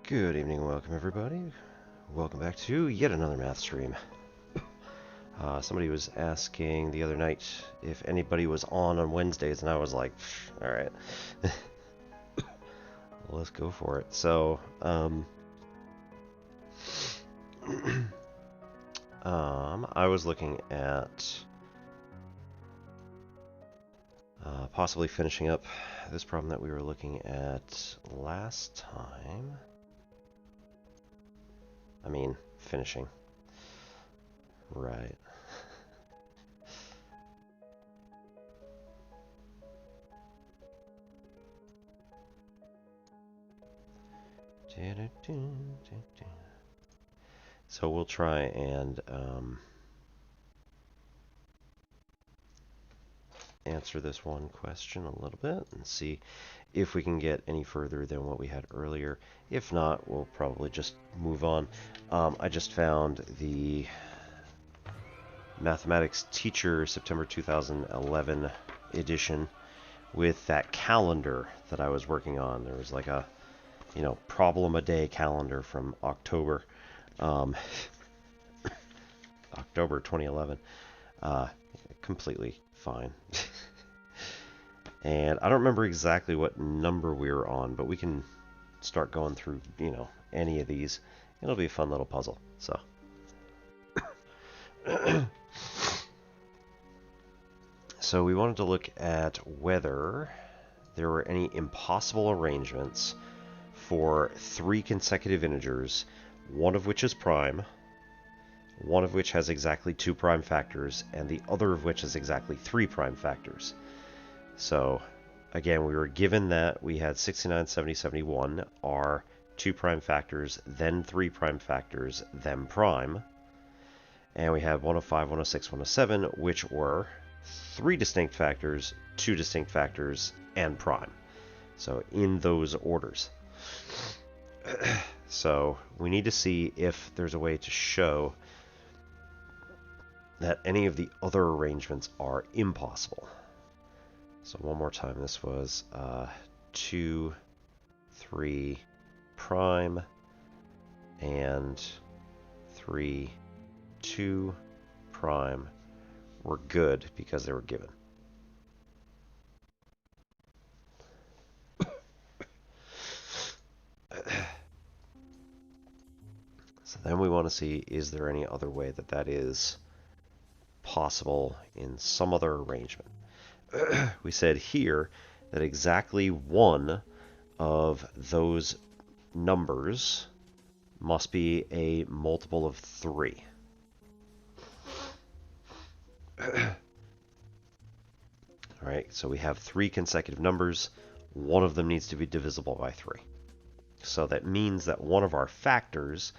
Good evening and welcome everybody. Welcome back to yet another math stream. Somebody was asking the other night if anybody was on Wednesdays, and I was like, alright. Let's go for it. So, I was looking at possibly finishing up this problem that we were looking at last time. I mean, finishing. Right. So we'll try and answer this one question a little bit and see if we can get any further than what we had earlier. If not, we'll probably just move on. I just found the Mathematics Teacher September 2011 edition with that calendar that I was working on. There was like a, problem a day calendar from October, October 2011. Completely fine. And I don't remember exactly what number we were on, but we can start going through, any of these. It'll be a fun little puzzle. So, so we wanted to look at whether there were any impossible arrangements for 3 consecutive integers, one of which is prime, one of which has exactly 2 prime factors, and the other of which has exactly 3 prime factors. So, again, we were given that we had 69, 70, 71 are 2 prime factors, then 3 prime factors, then prime. And we had 105, 106, 107, which were 3 distinct factors, 2 distinct factors, and prime. So, in those orders. So, we need to see if there's a way to show that any of the other arrangements are impossible. So one more time, this was 2, 3 prime, and 3, 2 prime were good because they were given. So then we want to see, is there any other way that that is possible in some other arrangement? We said here that exactly one of those numbers must be a multiple of 3. Alright, so we have 3 consecutive numbers. One of them needs to be divisible by 3. So that means that one of our factors,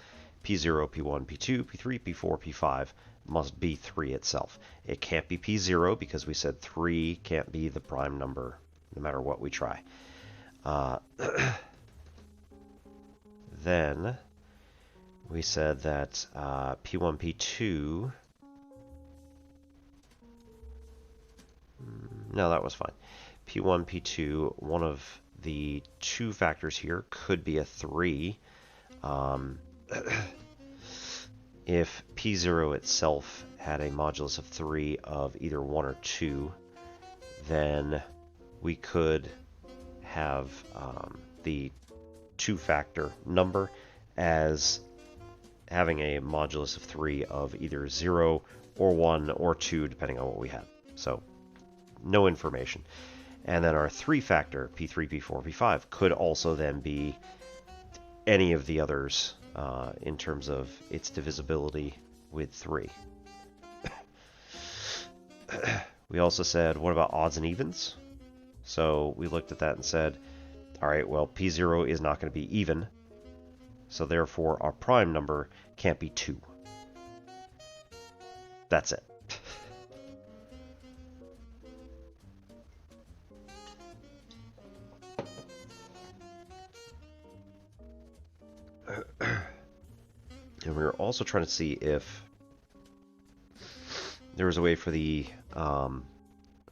P0, P1, P2, P3, P4, P5, must be 3 itself. It can't be P0 because we said 3 can't be the prime number no matter what we try. Then we said that P1, P2... No, that was fine. P1, P2, one of the 2 factors here could be a 3. If P0 itself had a modulus of 3 of either 1 or 2, then we could have the 2-factor number as having a modulus of 3 of either 0 or 1 or 2, depending on what we had. So, no information. And then our 3-factor, P3, P4, P5, could also then be any of the others in terms of its divisibility with 3. We also said, what about odds and evens? So we looked at that and said, all right, well, P0 is not going to be even, so therefore our prime number can't be 2. That's it. And we were also trying to see if there was a way for the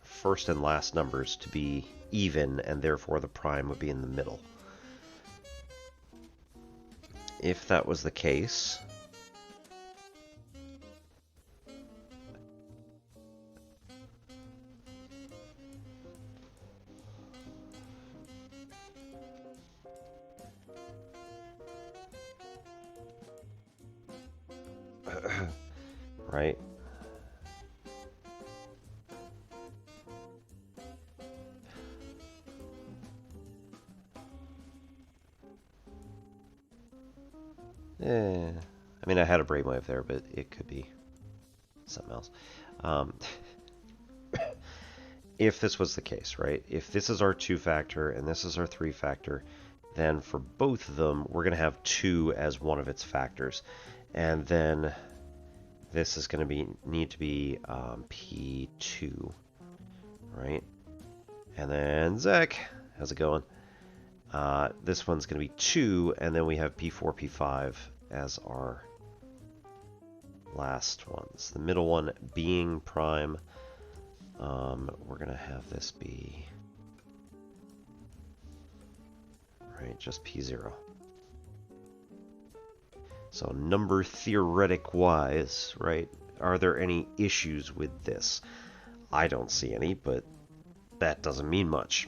first and last numbers to be even, and therefore the prime would be in the middle. if that was the case, right? I mean, I had a brainwave there, but it could be something else. If this was the case, right? If this is our 2-factor and this is our 3-factor, then for both of them, we're going to have 2 as one of its factors. And then this is going to need to be P2, right? And then Zach, how's it going? This one's going to be 2, and then we have P4, P5 as our last ones. The middle one being prime. We're going to have this be, right, just P0. So number theoretic wise, right, are there any issues with this? I don't see any, but that doesn't mean much.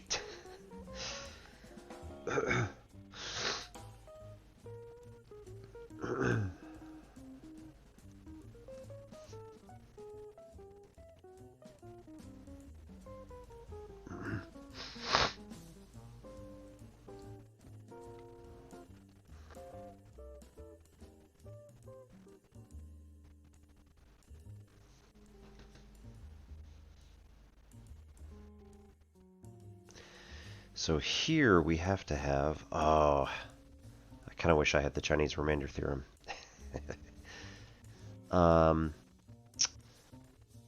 So here we have to have, oh, I kind of wish I had the Chinese remainder theorem.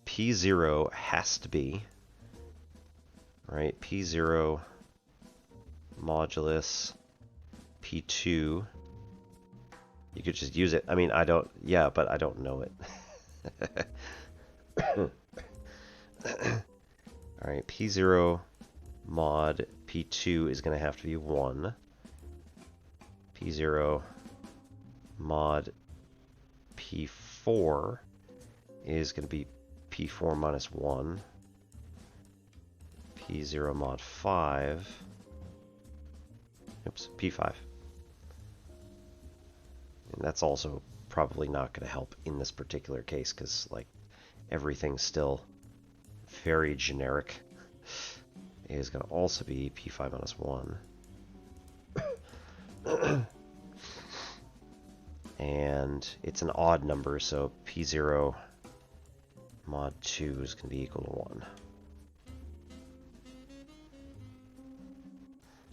P0 has to be, right, P0 modulus P2. You could just use it. I mean, I don't, yeah, but I don't know it. All right, P0 mod P2 is going to have to be 1. P0 mod P4 is going to be P4 minus 1. P0 mod 5. Oops, P5. And that's also probably not going to help in this particular case because, like, everything's still very generic. Is going to also be P5 minus 1. And it's an odd number, so P0 mod 2 is going to be equal to 1.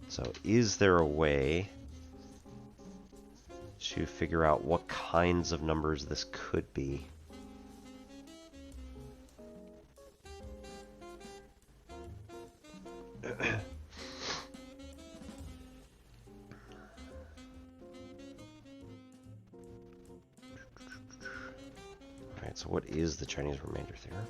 So is there a way to figure out what kinds of numbers this could be? Alright, so what is the Chinese remainder theorem?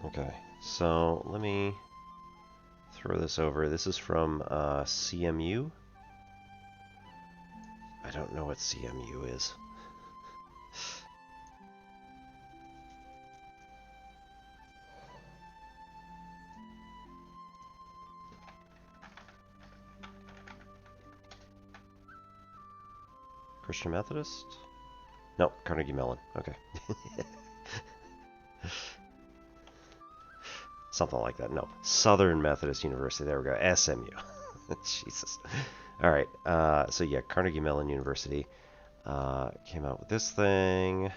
Okay, so let me throw this over. This is from CMU. I don't know what CMU is. Christian Methodist? No, Carnegie Mellon. Okay. Something like that. No, Southern Methodist University. There we go. SMU. Jesus. All right. So yeah, Carnegie Mellon University came out with this thing.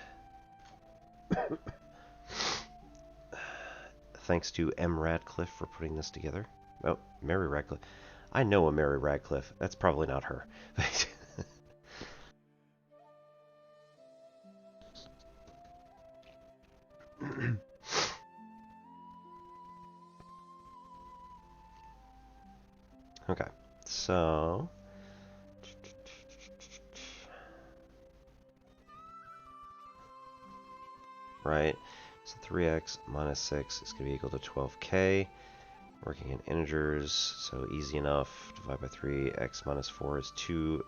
Thanks to M. Radcliffe for putting this together. Oh, Mary Radcliffe. I know a Mary Radcliffe. That's probably not her. Okay, so right, so 3x minus 6 is going to be equal to 12k. Working in integers, so easy enough. Divide by 3, x minus 4 is 2,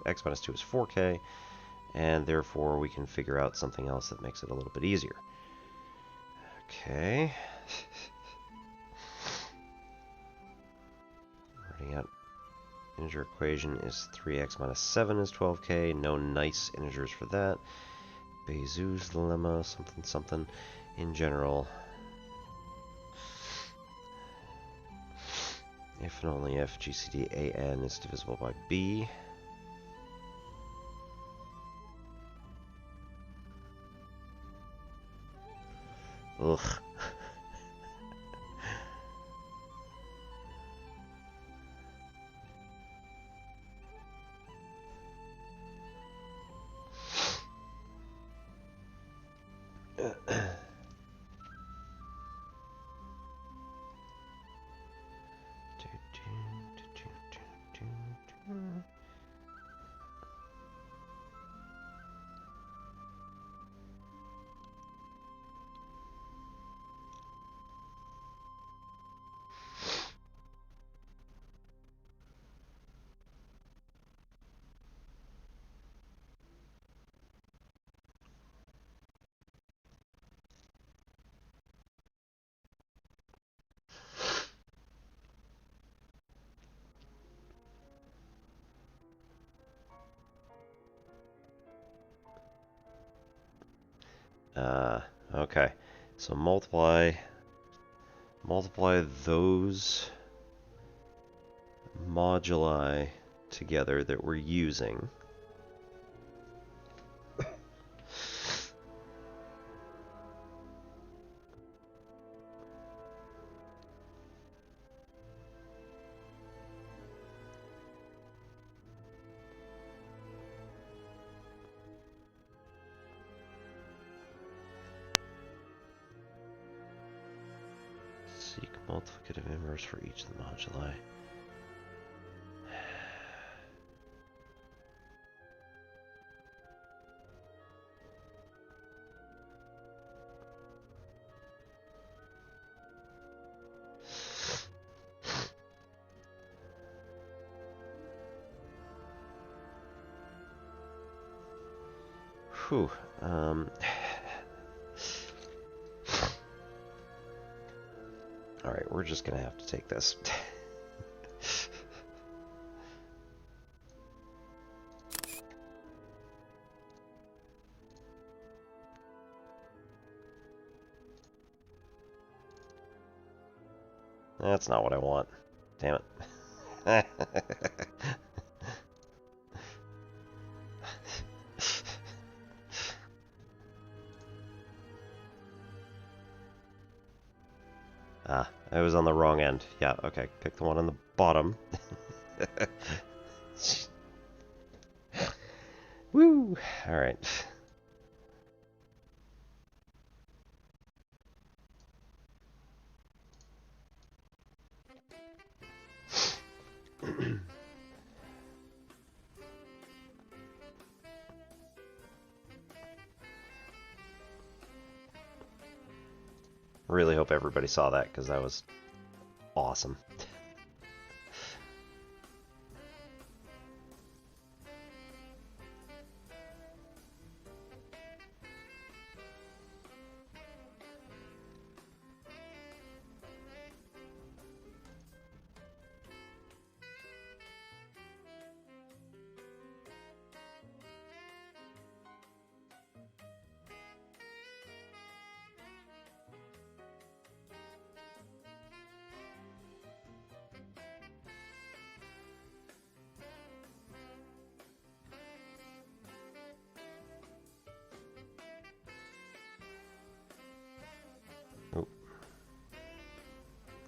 x minus 2 is 4k, and therefore we can figure out something else that makes it a little bit easier. Okay. Writing out integer equation is 3x minus 7 is 12k. No nice integers for that. Bézou's lemma, something something. In general, if and only if GCD AN is divisible by B. Ugh. Okay, so multiply those moduli together that we're using. Seek multiplicative inverse for each of the moduli. Whew. Alright, we're just gonna have to take this. That's not what I want. Damn it. Ah, I was on the wrong end. Yeah, okay. Pick the one on the bottom. Woo! Alright. Really hope everybody saw that, because that was awesome.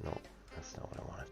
No, that's not what I wanted.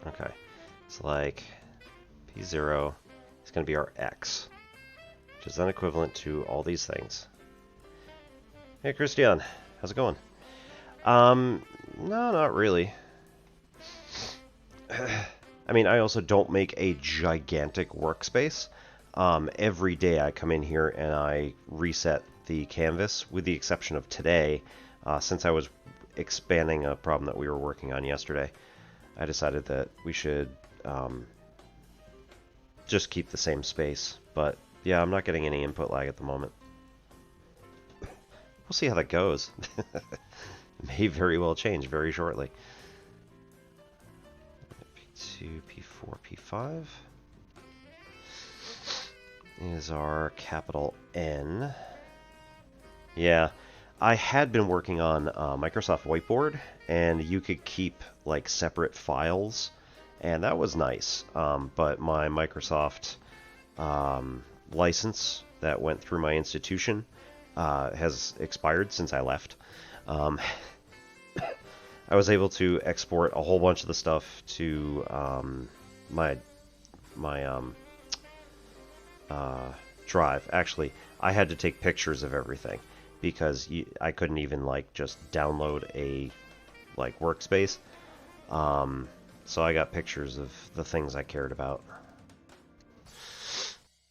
Okay, it's like P0 is going to be our X, which is then equivalent to all these things. Hey, Christian, how's it going? No, not really. I mean, I also don't make a gigantic workspace. Every day I come in here and I reset the canvas, with the exception of today, since I was expanding a problem that we were working on yesterday. I decided that we should just keep the same space. But yeah, I'm not getting any input lag at the moment. We'll see how that goes. It may very well change very shortly. P2, P4, P5 is our capital N. Yeah, I had been working on Microsoft Whiteboard, and you could keep like separate files, and that was nice. But my Microsoft license that went through my institution has expired since I left. I was able to export a whole bunch of the stuff to my drive. Actually, I had to take pictures of everything because I couldn't even like just download a like workspace. So I got pictures of the things I cared about.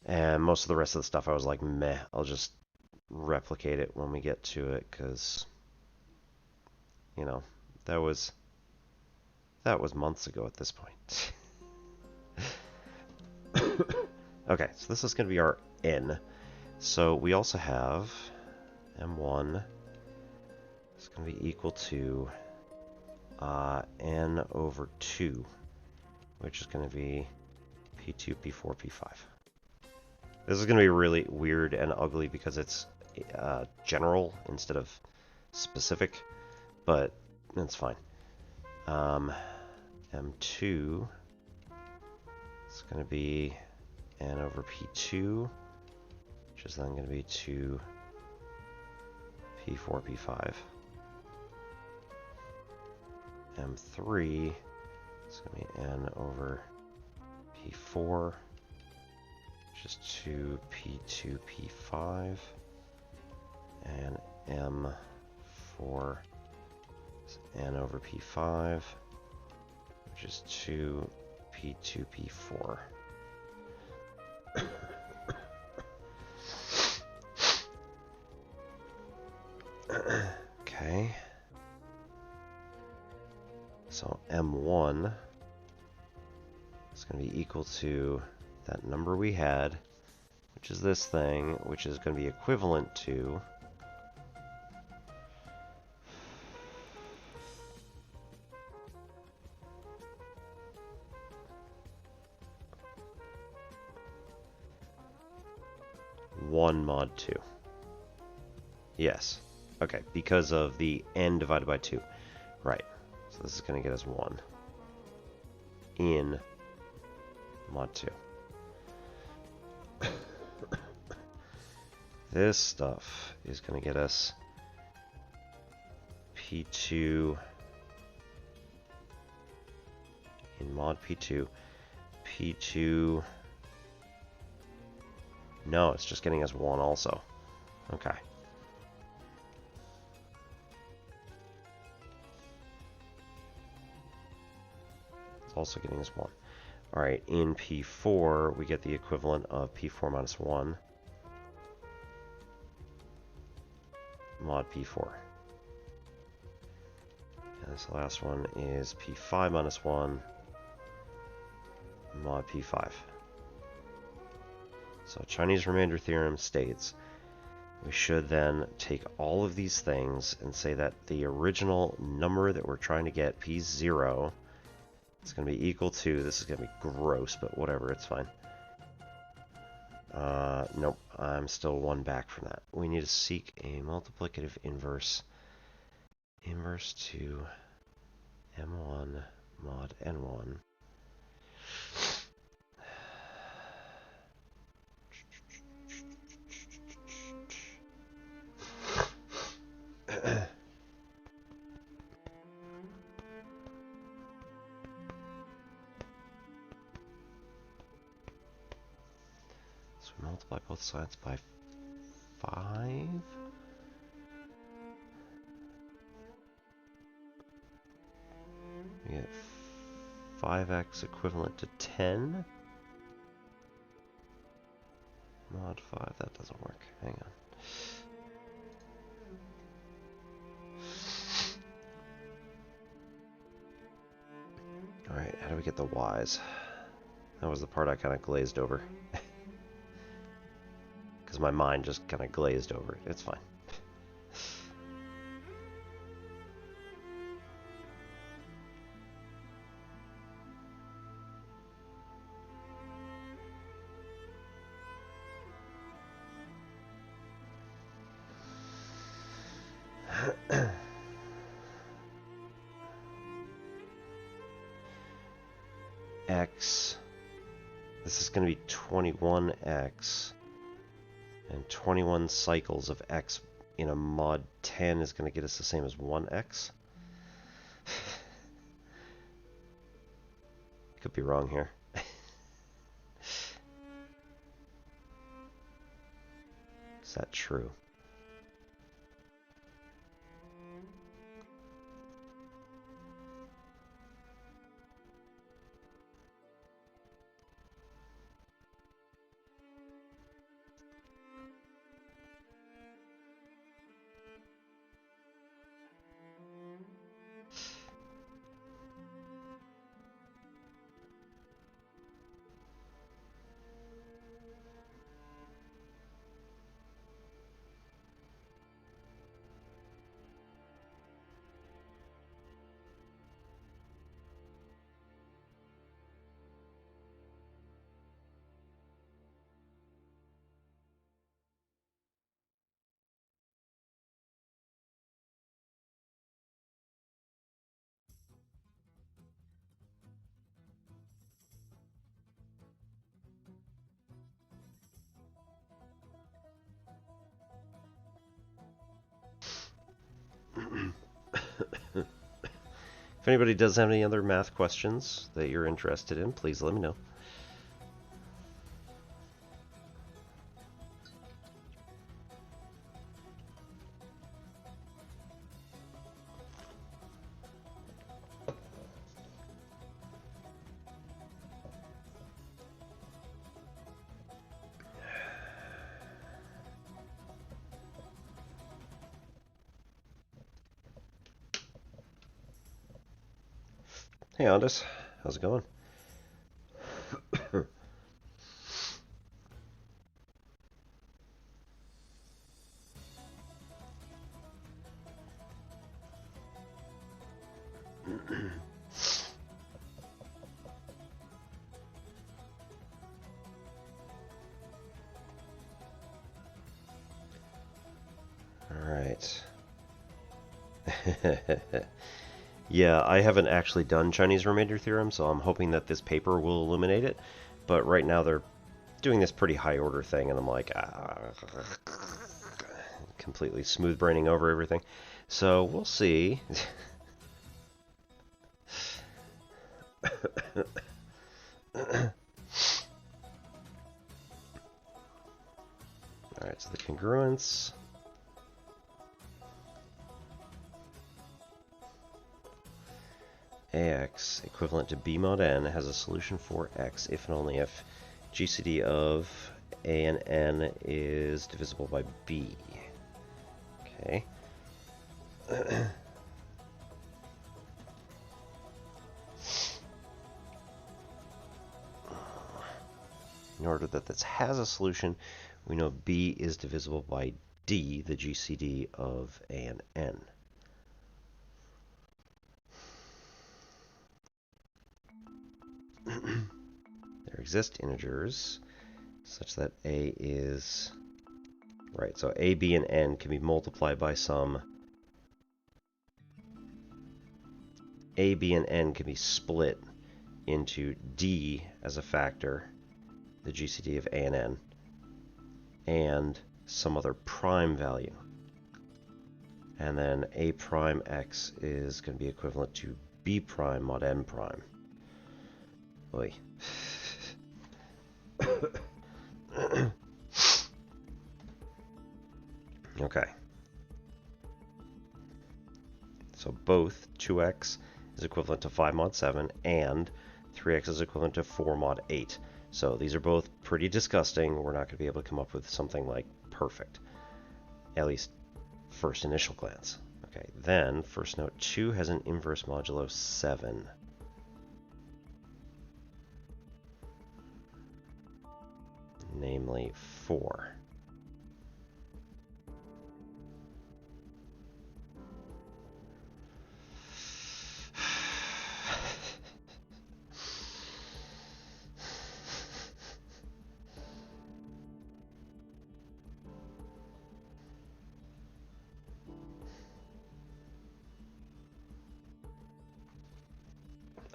And most of the rest of the stuff I was like, meh, I'll just replicate it when we get to it, because, you know, that was months ago at this point. Okay, so this is going to be our N. So we also have M1 is going to be equal to N over 2, which is going to be P2, P4, P5. This is going to be really weird and ugly because it's general instead of specific, but that's fine. M2 is going to be N over P2, which is then going to be 2 P4, P5. M3 is going to be N over P4, which is 2 P2, P5. And M4 is N over P5, which is 2 P2, P4. Okay. So M1 is going to be equal to that number we had, which is this thing, which is going to be equivalent to mod 2. Yes. Okay, because of the n divided by 2. Right. So this is going to get us 1 in mod 2. This stuff is going to get us P2 in mod P2. P2... No, it's just getting us 1 also. Okay. It's also getting us 1. Alright, in P4, we get the equivalent of P4 minus 1. Mod P4. this last one is P5 minus 1 mod P5. So Chinese remainder theorem states we should then take all of these things and say that the original number that we're trying to get, P0, is going to be equal to, this is going to be gross, but whatever, it's fine. Nope, I'm still one back from that. We need to seek a multiplicative inverse to M1 mod N1. So we multiply both sides by 5. We get 5x equivalent to 10. Mod 5, that doesn't work. Hang on. Alright, how do we get the y's? That was the part I kind of glazed over. Because my mind just kind of glazed over it. It's fine. X. This is going to be 21x. And 21 cycles of x in a mod 10 is going to get us the same as 1x. Could be wrong here. Is that true? If anybody does have any other math questions that you're interested in, please let me know. Hey Andis, how's it going? All right. Yeah, I haven't actually done Chinese remainder theorem, so I'm hoping that this paper will illuminate it. But right now they're doing this pretty high order thing, and I'm like, completely smooth braining over everything. So we'll see. Alright, so the congruence. AX equivalent to B mod N has a solution for X if and only if GCD of A and N is divisible by B. Okay. order that this has a solution, we know B is divisible by D, the GCD of A and N. There exist integers such that A is... Right, so A, B, and N can be multiplied by some... A, B, and N can be split into D as a factor, the GCD of A and N, and some other prime value. And then A prime X is going to be equivalent to B prime mod N prime. Oy. Okay. So both 2x is equivalent to 5 mod 7 and 3x is equivalent to 4 mod 8. So these are both pretty disgusting. We're not going to be able to come up with something like perfect. At least first initial glance. Okay, then first note 2 has an inverse modulo 7. Namely 4.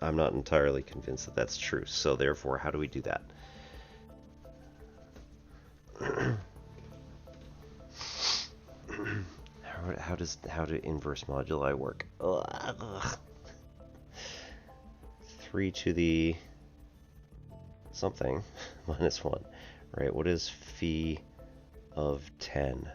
I'm not entirely convinced that that's true, so therefore, how do we do that? How do inverse moduli work? Ugh. 3 to the something minus 1, right? What is phi of 10?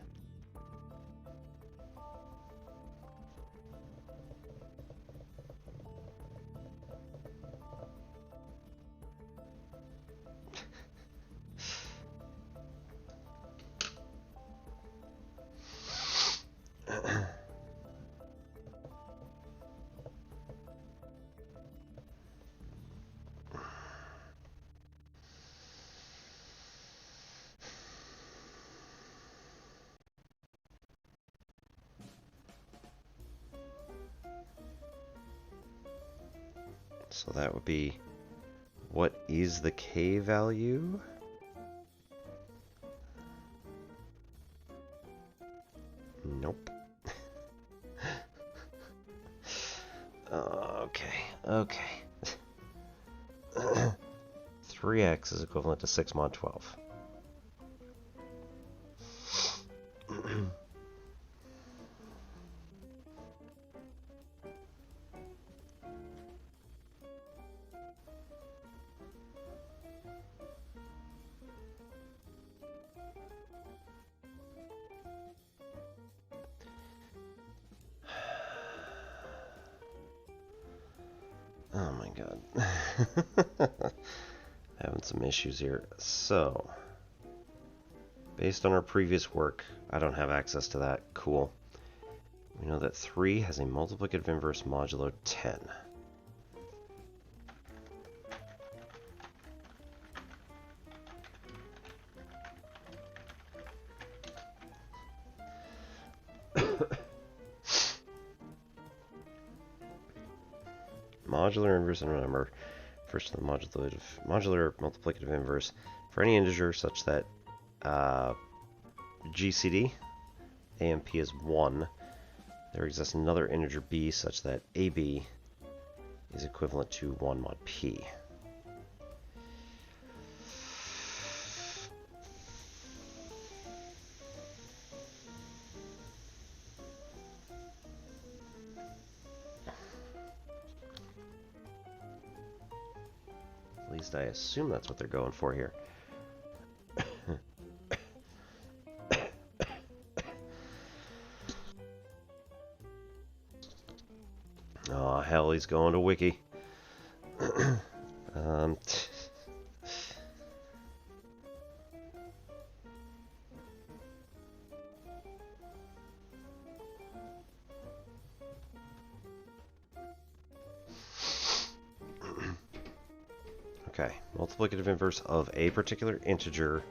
So that would be, what is the k value? Nope. Okay. 3x is equivalent to 6 mod 12. Oh my god. Having some issues here. So, based on our previous work, I don't have access to that. Cool. We know that 3 has a multiplicative inverse modulo 10. Modular inverse, and remember, first the modular multiplicative inverse for any integer such that GCD AMP is 1. There exists another integer b such that AB is equivalent to 1 mod p. At least I assume that's what they're going for here. Oh, hell, he's going to wiki. Okay, multiplicative inverse of a particular integer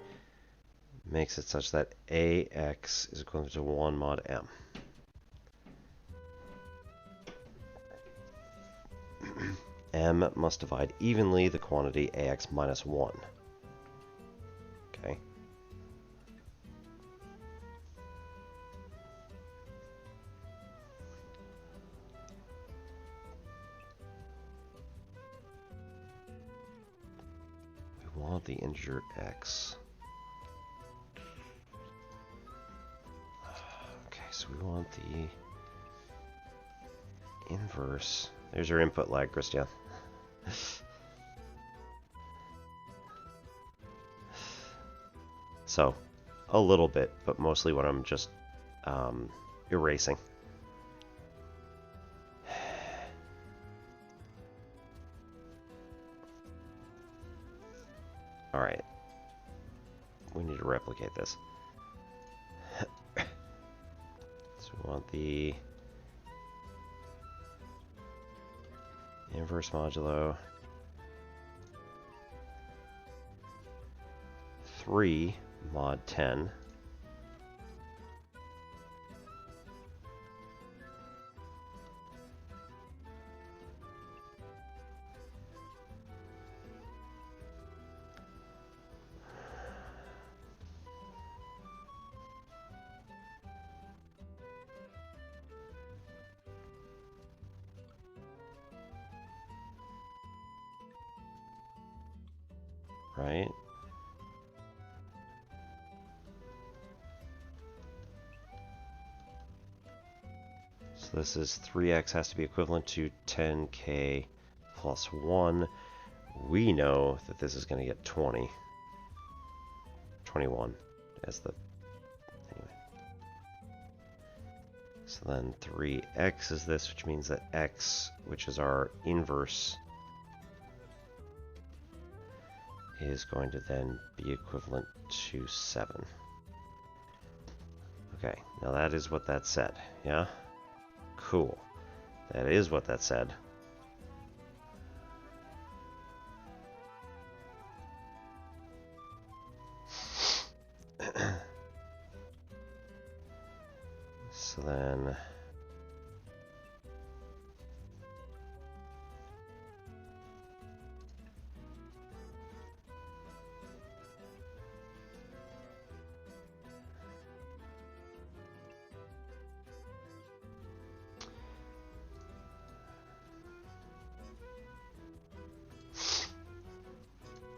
makes it such that ax is equivalent to 1 mod m. M must divide evenly the quantity ax minus 1. Okay. We want the integer x. Okay, so we want the inverse. There's your input lag, Christian. So, a little bit, but mostly what I'm just erasing. Alright. We need to replicate this. So we want the inverse modulo 3 mod 10 right? So this is 3x has to be equivalent to 10k plus 1. We know that this is going to get 20. 21 as the... Anyway. So then 3x is this, which means that x, which is our inverse, is going to then be equivalent to 7. Okay, now that is what that said, yeah? Cool. That is what that said. So then...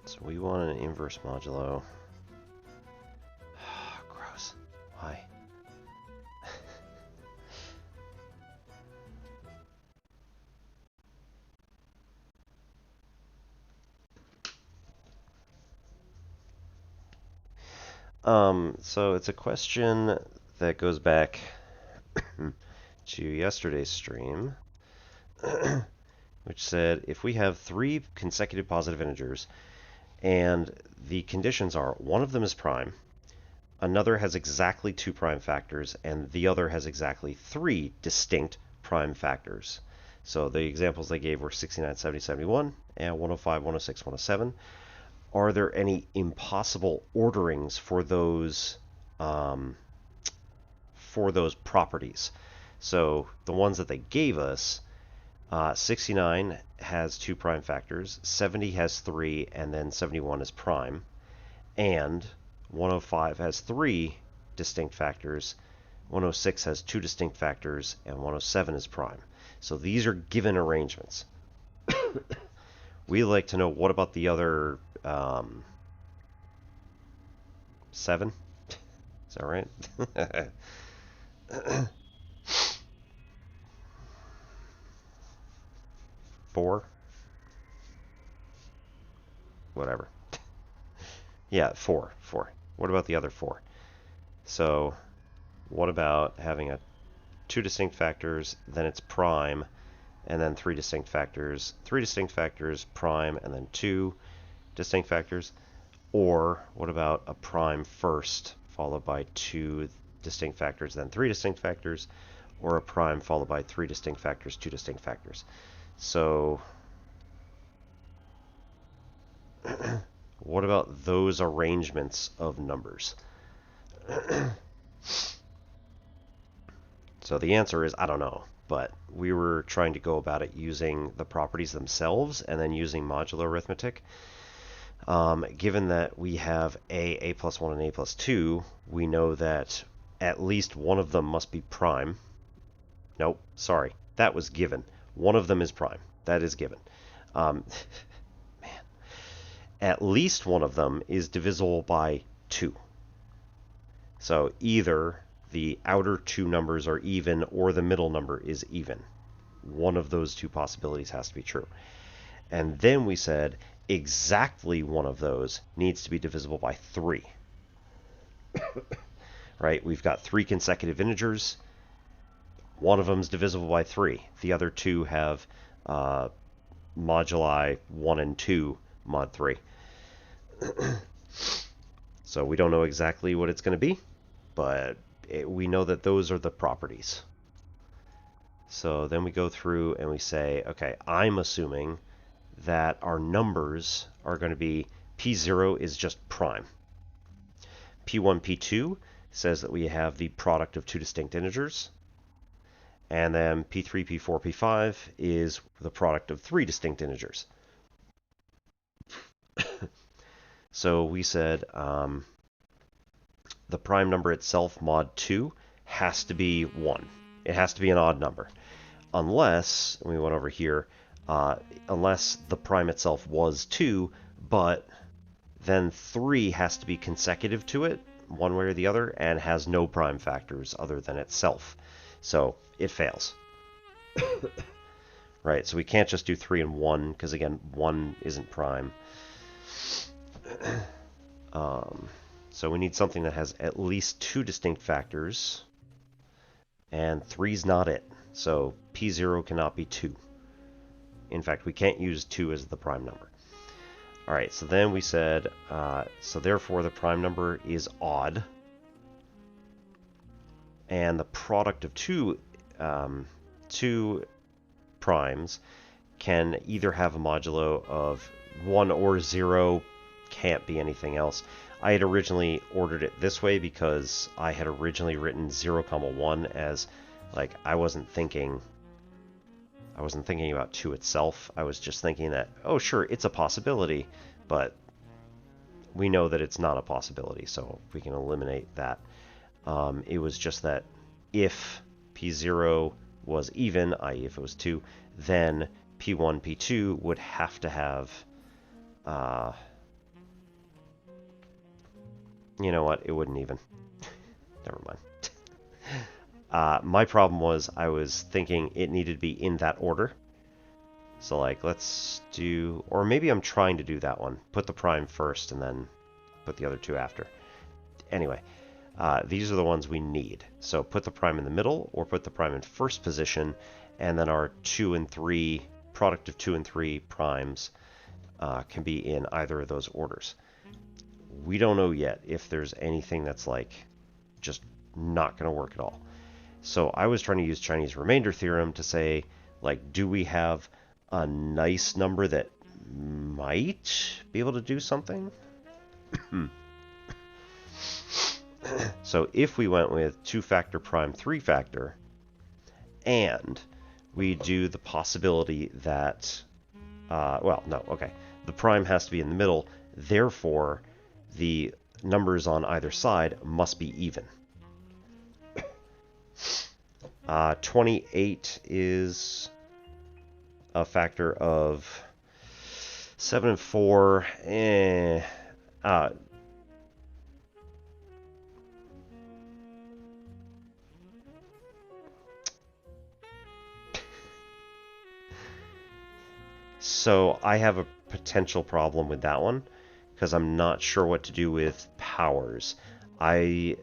So we want an inverse modulo. Gross. Why? So it's a question that goes back to yesterday's stream, which said if we have 3 consecutive positive integers and the conditions are one of them is prime, another has exactly 2 prime factors, and the other has exactly 3 distinct prime factors. So the examples they gave were 69, 70, 71, and 105, 106, 107. Are there any impossible orderings for those properties? So the ones that they gave us, 69 has 2 prime factors, 70 has 3, and then 71 is prime, and 105 has 3 distinct factors, 106 has 2 distinct factors, and 107 is prime. So these are given arrangements. We like to know, what about the other 7? Is that right? 4? Whatever. Yeah, 4. What about the other 4? So what about having 2 distinct factors, then it's prime, and then 3 distinct factors, prime, and then 2 distinct factors? Or what about a prime first, followed by 2 distinct factors, then 3 distinct factors? Or a prime followed by 3 distinct factors, 2 distinct factors? So What about those arrangements of numbers? So the answer is I don't know, but we were trying to go about it using the properties themselves and then using modular arithmetic. Given that we have a plus 1, and a plus 2, we know that at least one of them must be prime. Nope, sorry, that was given. One of them is prime. That is given. Man. At least one of them is divisible by 2. So either the outer two numbers are even or the middle number is even. One of those two possibilities has to be true. And then we said exactly one of those needs to be divisible by 3. Right? We've got 3 consecutive integers. One of them is divisible by 3. The other two have moduli 1 and 2 mod 3. So we don't know exactly what it's going to be, but we know that those are the properties. So then we go through and we say, okay, I'm assuming that our numbers are going to be P0 is just prime. P1, P2 says that we have the product of 2 distinct integers. And then P3, P4, P5 is the product of 3 distinct integers. So we said the prime number itself, mod 2, has to be 1. It has to be an odd number. Unless, we went over here, unless the prime itself was 2, but then 3 has to be consecutive to it, one way or the other, and has no prime factors other than itself. So it fails. Right, so we can't just do 3 and 1, because again, 1 isn't prime. So we need something that has at least 2 distinct factors, and 3's not it. So P0 cannot be 2. In fact, we can't use 2 as the prime number. All right, so then we said, so therefore the prime number is odd, and the product of two primes can either have a modulo of 1 or 0, can't be anything else. I had originally ordered it this way because I had originally written 0, 1 as, like, I wasn't thinking about 2 itself. I was just thinking that, oh sure, it's a possibility, but we know that it's not a possibility, so we can eliminate that. It was just that if P0 was even, i.e. if it was 2, then P1, P2 would have to have, you know what, it wouldn't even. Never mind. My problem was I was thinking it needed to be in that order. So like, let's do, or maybe I'm trying to do that one. Put the prime first and then put the other two after. Anyway, these are the ones we need. So put the prime in the middle or put the prime in first position, and then our 2 and 3, product of 2 and 3 primes can be in either of those orders. We don't know yet if there's anything that's like just not going to work at all. So I was trying to use Chinese remainder theorem to say, like, do we have a nice number that might be able to do something? So if we went with 2-factor prime 3-factor, and we do the possibility that, well, no, okay, the prime has to be in the middle, therefore the numbers on either side must be even. 28 is a factor of 7 and 4. So I have a potential problem with that one because I'm not sure what to do with powers. I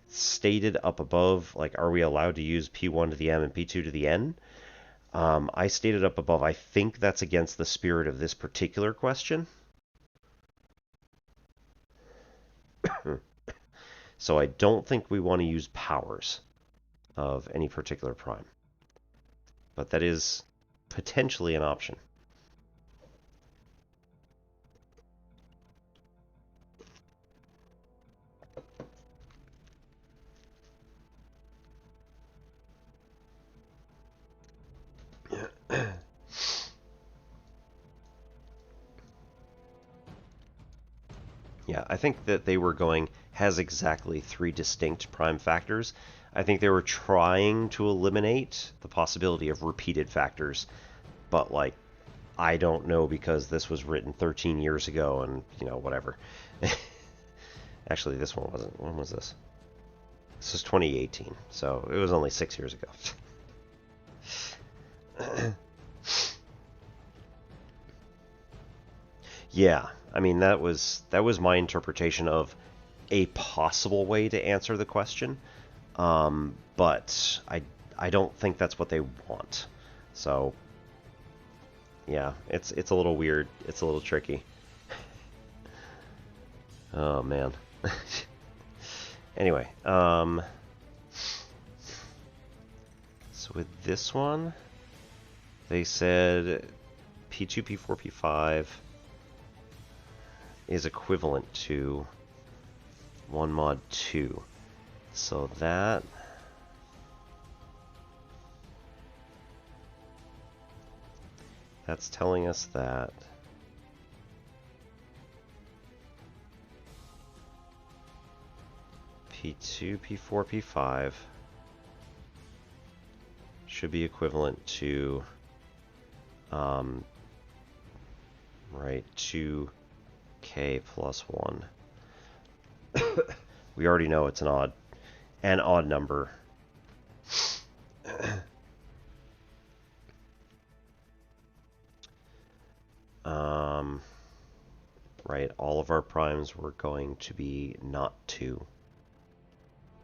stated up above, like, are we allowed to use P1 to the M and P2 to the N? I stated up above, I think that's against the spirit of this particular question. So I don't think we want to use powers of any particular prime. But that is potentially an option. Yeah, I think that they were going, has exactly 3 distinct prime factors. I think they were trying to eliminate the possibility of repeated factors, but like, I don't know because this was written 13 years ago and, you know, whatever. Actually, this one wasn't. When was this? This is 2018, so it was only 6 years ago. Yeah, I mean that was my interpretation of a possible way to answer the question, but I don't think that's what they want. So yeah, it's a little weird. It's a little tricky. Oh man. Anyway, so with this one, they said P2, P4, P5 is equivalent to 1 mod 2. So that's telling us that P2, P4, P5 should be equivalent to right, 2k plus 1. We already know it's an odd number. Right, all of our primes were going to be not 2,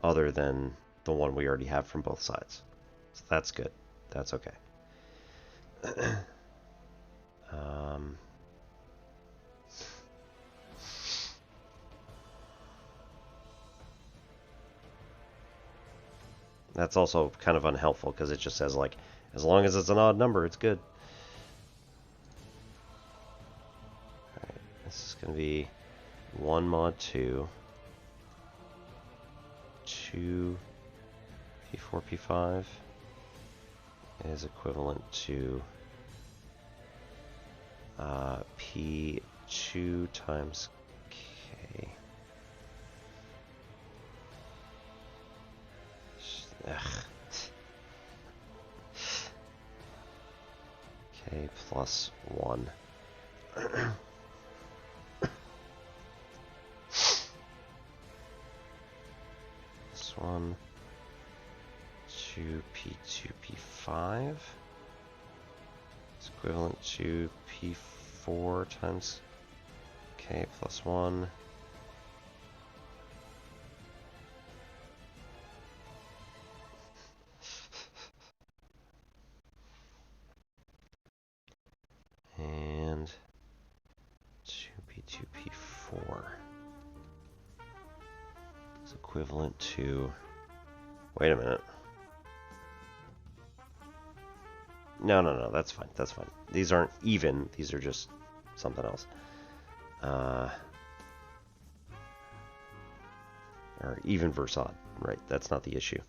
other than the one we already have from both sides. So that's good. That's okay. That's also kind of unhelpful because it just says, like, as long as it's an odd number, it's good. Alright, this is going to be 1 mod 2, 2 P4, P5 is equivalent to P2 times K. Ugh. K plus 1. This one, 2P2, P5 is equivalent to P4 times K plus 1. And 2P2, P4 is equivalent to... Wait a minute. No, that's fine, that's fine. These aren't even, these are just something else. Or even versus odd, right, that's not the issue.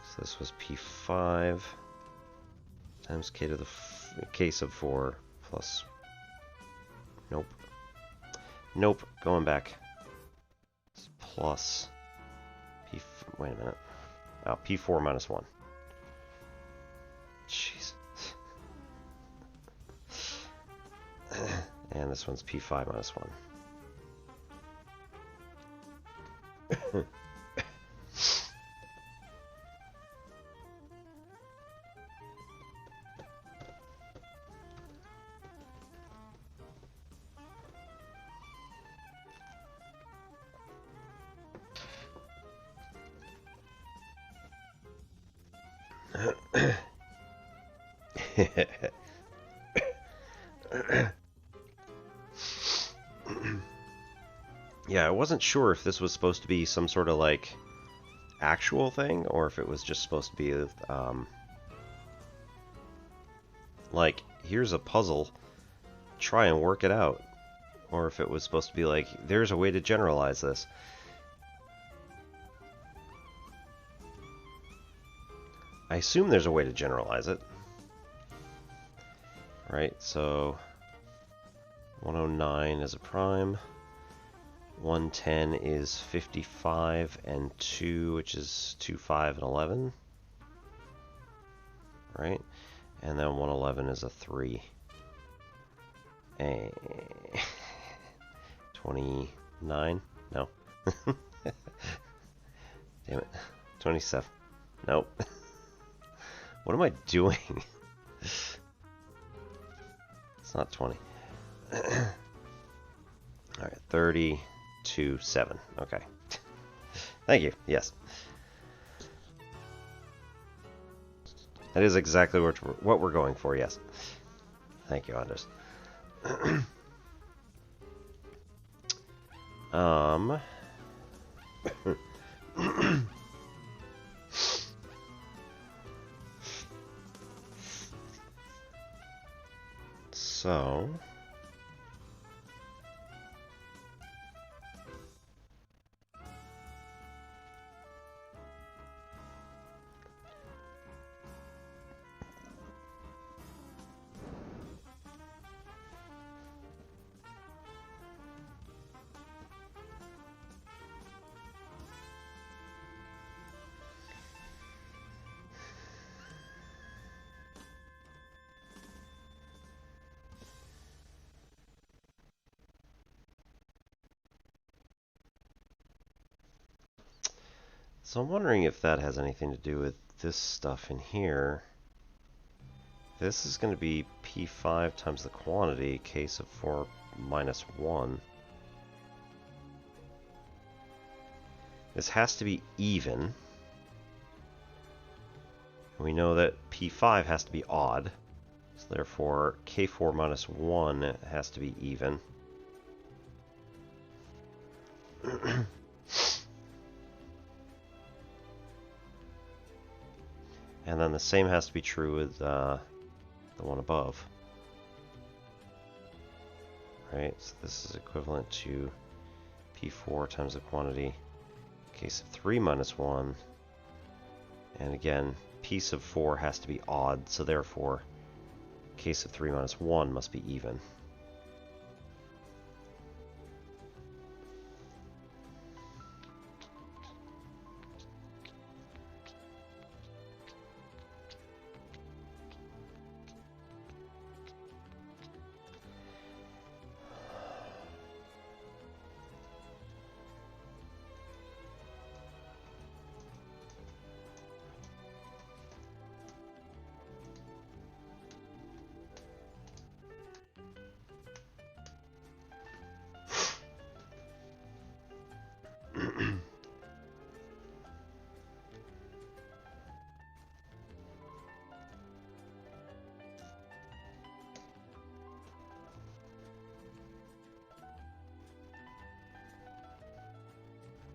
So this was P5 times K to the K sub 4 plus... Nope. Nope, going back. It's plus... Wait a minute. Oh, P4 minus 1. Jeez. And this one's P5 minus 1. Yeah, I wasn't sure if this was supposed to be some sort of like actual thing or if it was just supposed to be like, here's a puzzle, try and work it out, or if it was supposed to be like, there's a way to generalize this. I assume there's a way to generalize it. Right, so 109 is a prime. 110 is 55 and 2, which is 2, 5, and 11. Right? And then 111 is a 3. And 29? No. Damn it. 27. Nope. What am I doing? It's not 20. Alright, 30 to 7. Okay. Thank you. Yes. That is exactly what we're going for, yes. Thank you, Anders. So... So I'm wondering if that has anything to do with this stuff in here. This is going to be P5 times the quantity, case of 4 minus 1. This has to be even. We know that P5 has to be odd. So therefore, K4 minus 1 has to be even. And then the same has to be true with the one above. Right, so this is equivalent to P4 times the quantity, case of 3 minus 1. And again, piece of 4 has to be odd, so therefore, case of 3 minus 1 must be even.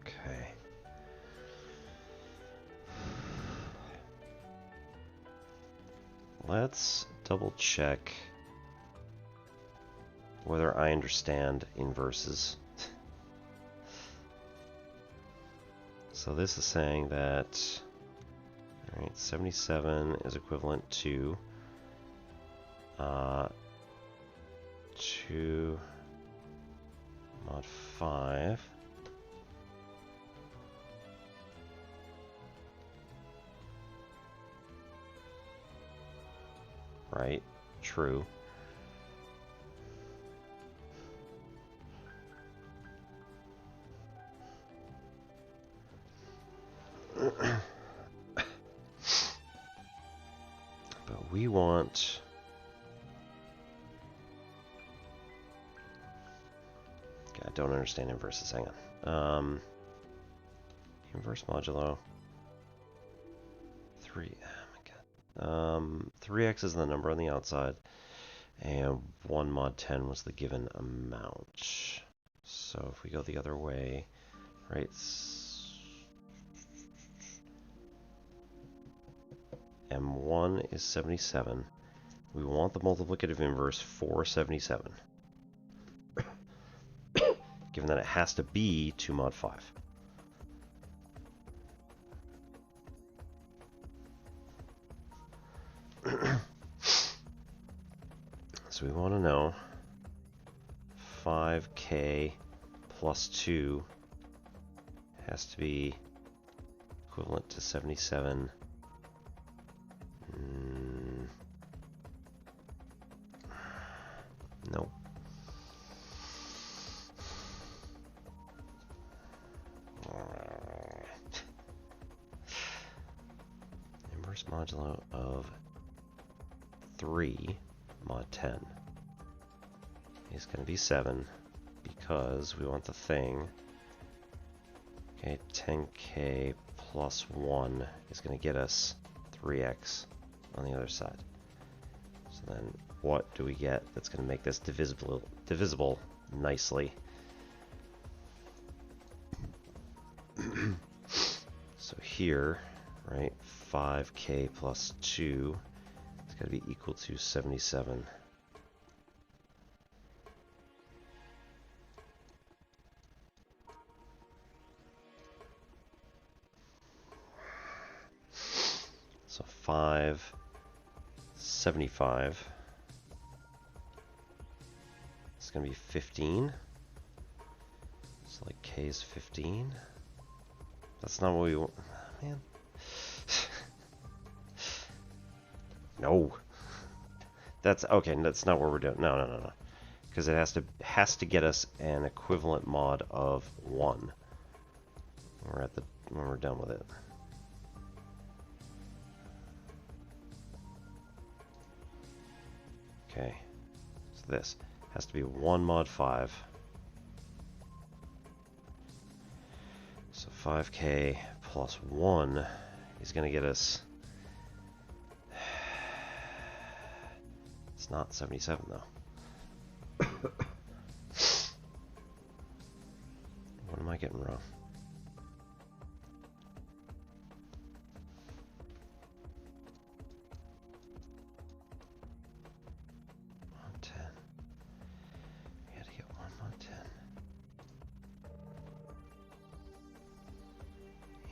Okay. Let's double check whether I understand inverses. So this is saying that, all right, 77 is equivalent to 2 mod 5. Right, true. But we want... Okay, I don't understand inverses, hang on. Inverse modulo. 3, oh my god. 3x is the number on the outside, and 1 mod 10 was the given amount. So if we go the other way, right, M1 is 77. We want the multiplicative inverse for 77. Given that it has to be 2 mod 5. So we want to know 5k plus 2 has to be equivalent to 77. Nope. Inverse modulo of 3 mod 10 is going to be 7 because we want the thing. Okay, 10k plus 1 is going to get us 3x on the other side. So then what do we get that's going to make this divisible nicely? So here, right, 5k plus 2 is going to be equal to 77. So 575 is going to be 15. So like k is 15. That's not what we want, man. No. That's okay. That's not what we're doing. No. Because it has to get us an equivalent mod of 1. When we're done with it. Okay. So this has to be 1 mod 5. So 5k plus 1 is going to get us... It's not 77 though. What am I getting wrong? Mod 10. We had to get 1 mod 10.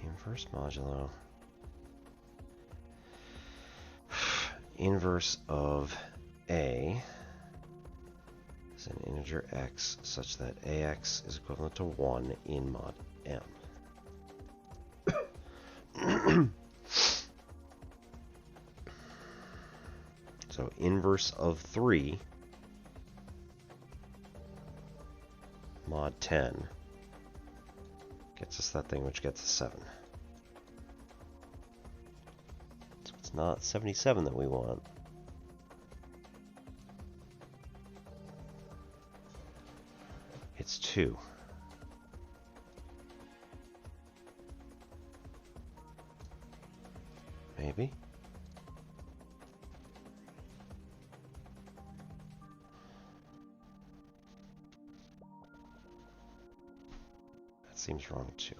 Inverse modulo. Inverse of a is an integer x such that ax is equivalent to 1 in mod m. So inverse of 3 mod 10 gets us that thing which gets us 7. So it's not 77 that we want. It's 2. Maybe. That seems wrong too.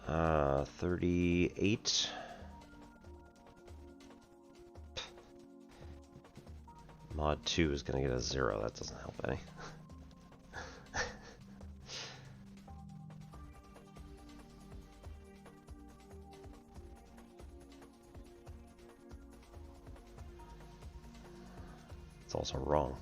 Uh, 38. Mod 2 is going to get a 0. That doesn't help any. It's also wrong.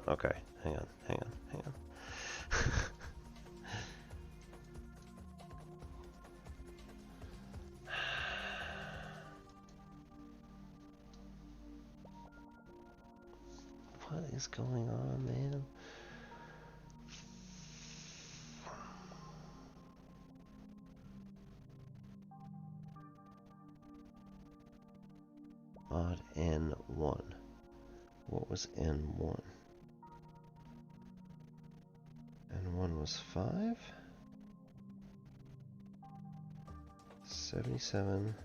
Okay, hang on. What is going on, man? Mod N1. What was N1? N1 was 5? 77.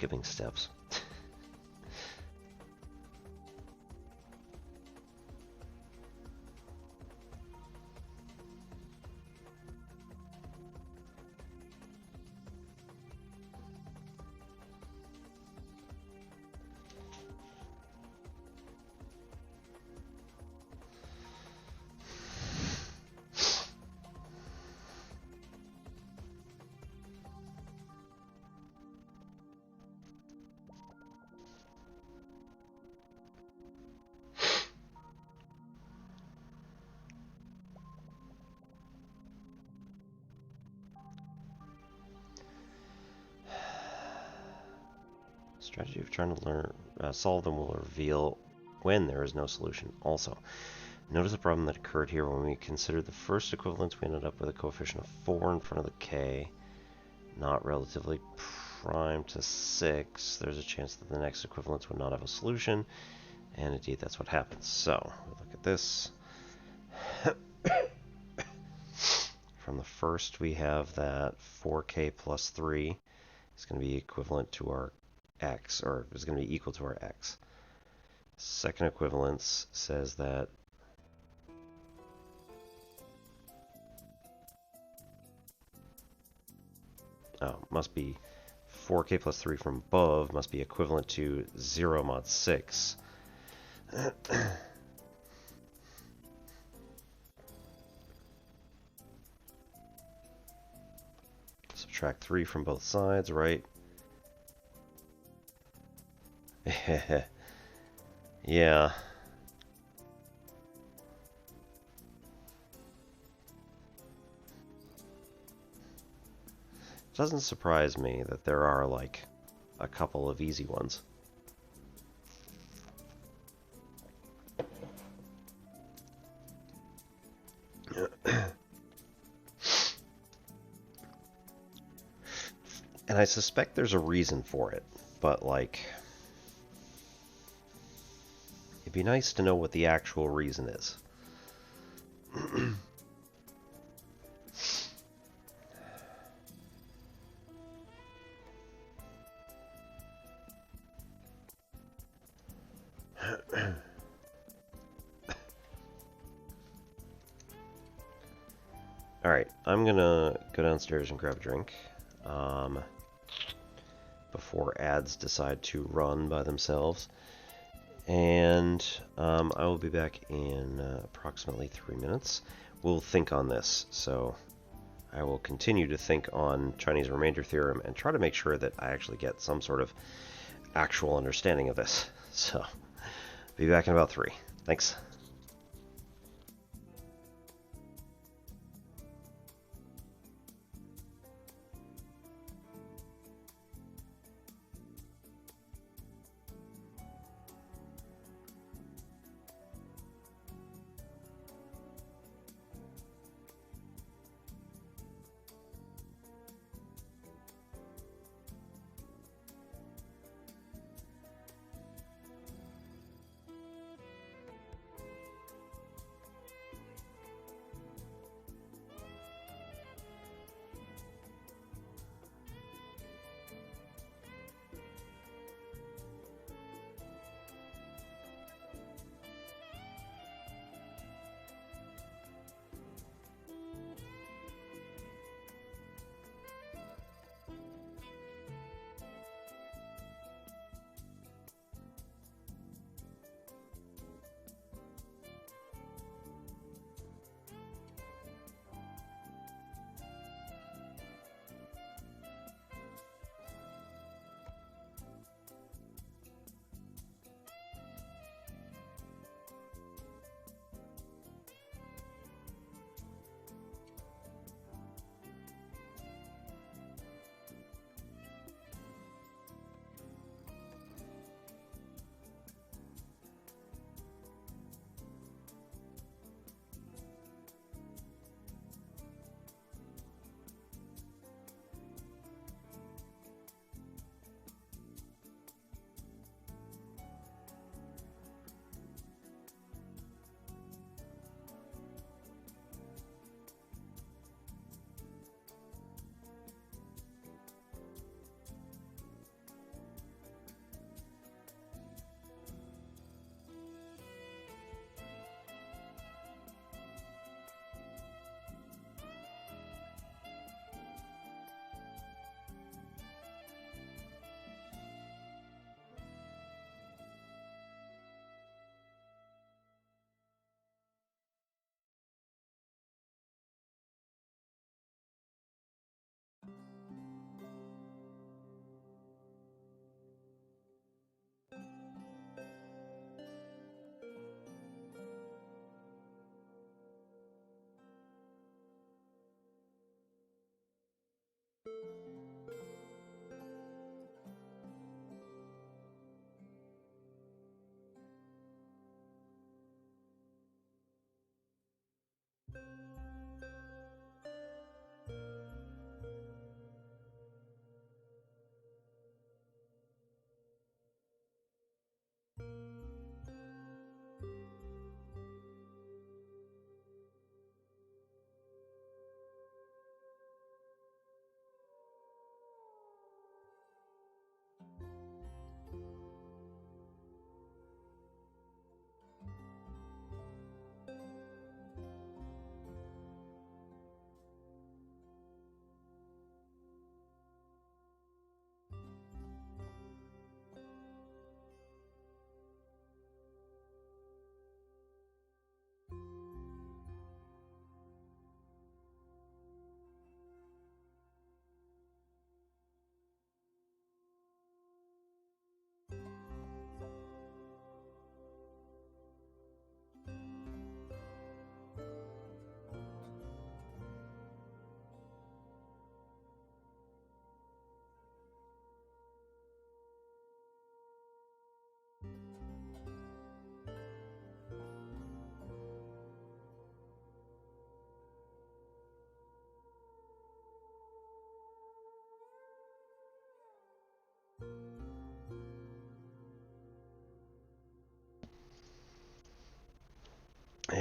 skipping steps. Strategy of trying to solve them will reveal when there is no solution. Also, notice a problem that occurred here when we considered the first equivalence. We ended up with a coefficient of 4 in front of the k, not relatively prime to 6. There's a chance that the next equivalence would not have a solution, and indeed that's what happens. So, we look at this. From the first, we have that 4k plus 3 is going to be equivalent to our x, or is going to be equal to our x. Second equivalence says that must be 4k plus 3 from above must be equivalent to 0 mod 6. Subtract 3 from both sides, right? Yeah. It doesn't surprise me that there are, like, a couple of easy ones. And I suspect there's a reason for it, but, like, it'd be nice to know what the actual reason is. Alright, I'm gonna go downstairs and grab a drink before ads decide to run by themselves. And I will be back in approximately 3 minutes. We'll think on this, so I will continue to think on Chinese remainder theorem and try to make sure that I actually get some sort of actual understanding of this. So, be back in about 3. Thanks.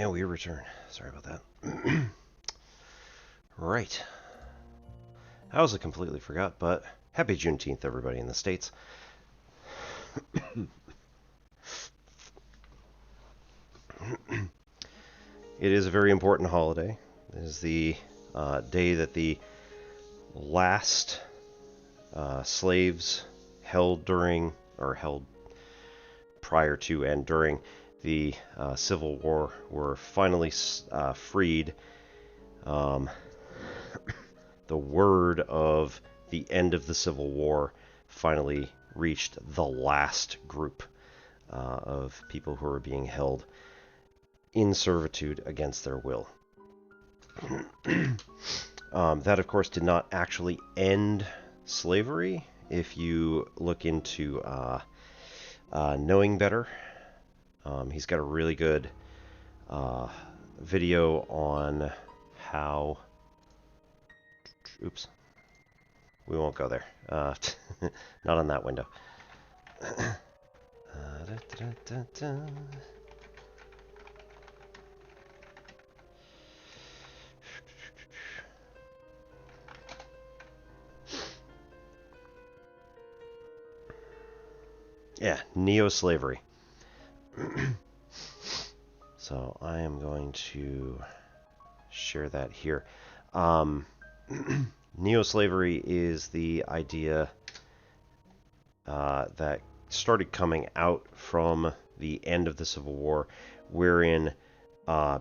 And we return. Sorry about that. Right. I also completely forgot, but happy Juneteenth, everybody in the States. It is a very important holiday. It is the day that the last slaves held prior to and during the Civil War were finally freed. The word of the end of the Civil War finally reached the last group of people who were being held in servitude against their will. That, of course, did not actually end slavery. If you look into Knowing Better, he's got a really good video on how... Oops. We won't go there. Not on that window. Yeah, neo-slavery. So I am going to share that here. Neo-slavery is the idea that started coming out from the end of the Civil War, wherein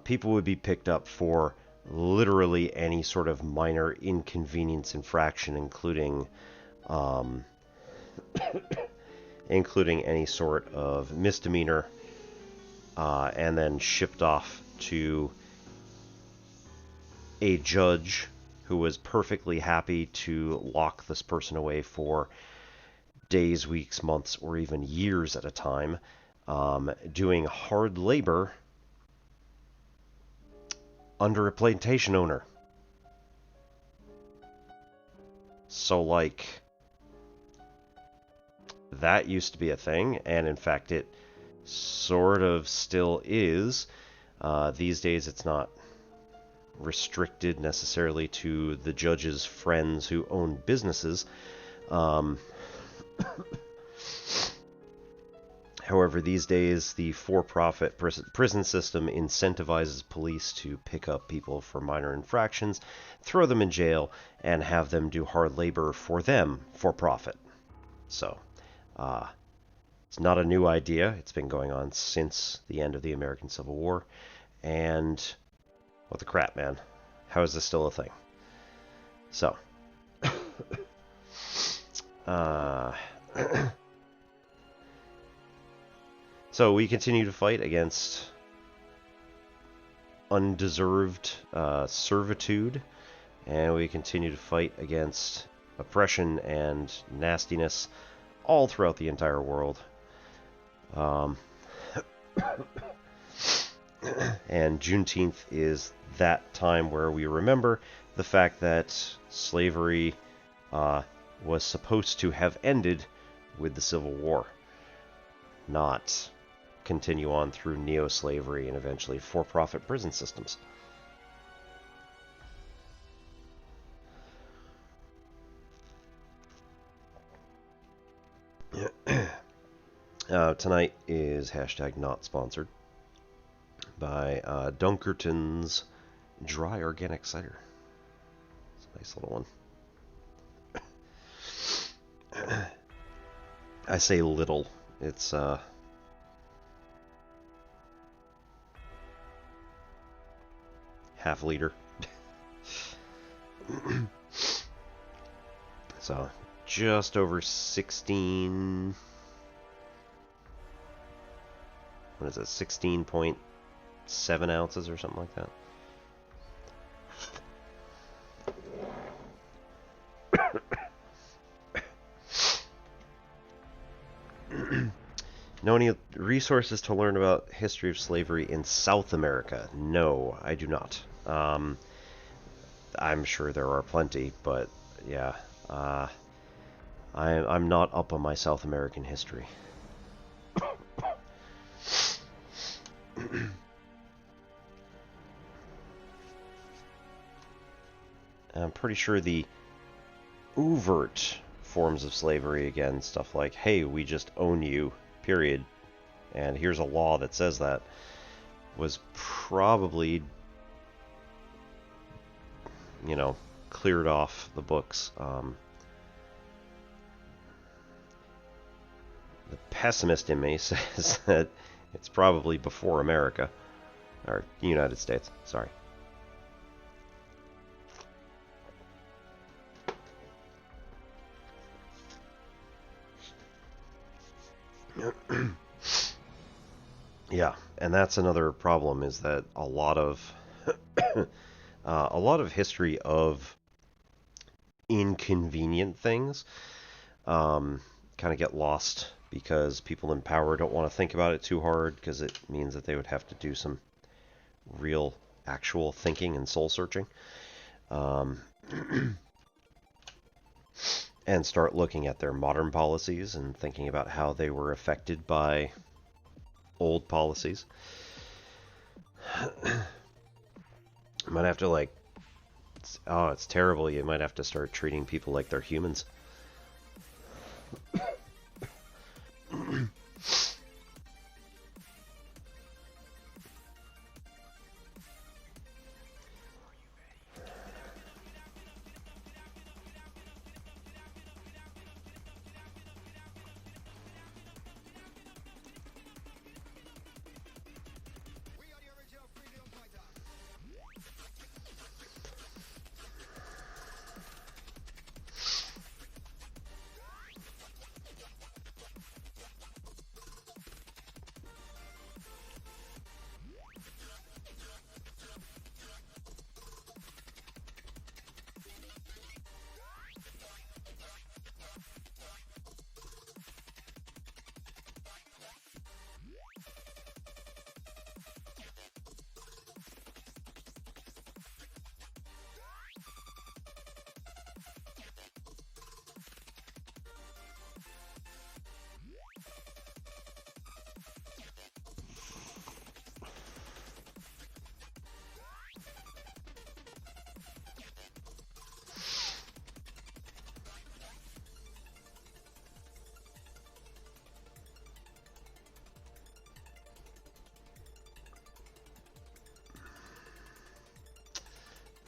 people would be picked up for literally any sort of minor inconvenience infraction, including any sort of misdemeanor, and then shipped off to a judge who was perfectly happy to lock this person away for days, weeks, months, or even years at a time, doing hard labor under a plantation owner. So, like, that used to be a thing, and in fact it sort of still is. These days it's not restricted necessarily to the judge's friends who own businesses. However, these days the for-profit prison system incentivizes police to pick up people for minor infractions, throw them in jail, and have them do hard labor for them for profit. So, it's not a new idea. It's been going on since the end of the American Civil War. And what the crap, man? How is this still a thing? So, so we continue to fight against undeserved servitude, and we continue to fight against oppression and nastiness all throughout the entire world. And Juneteenth is that time where we remember the fact that slavery was supposed to have ended with the Civil War, not continue on through neo-slavery and eventually for-profit prison systems. Tonight is hashtag not sponsored by Dunkerton's Dry Organic Cider. It's a nice little one. I say little. It's half liter. So just over 16. What is it? 16.7 ounces or something like that. Know any resources to learn about history of slavery in South America? No, I do not. I'm sure there are plenty, but yeah, I'm not up on my South American history. I'm pretty sure the overt forms of slavery, again, stuff like, hey, we just own you, period, and here's a law that says that, was probably, you know, cleared off the books. The pessimist in me says that it's probably before America, or United States, sorry. Yeah, and that's another problem, is that a lot of history of inconvenient things kind of get lost because people in power don't want to think about it too hard, because it means that they would have to do some real, actual thinking and soul searching, and start looking at their modern policies and thinking about how they were affected by old policies. Might have to, like, it's terrible. You might have to start treating people like they're humans.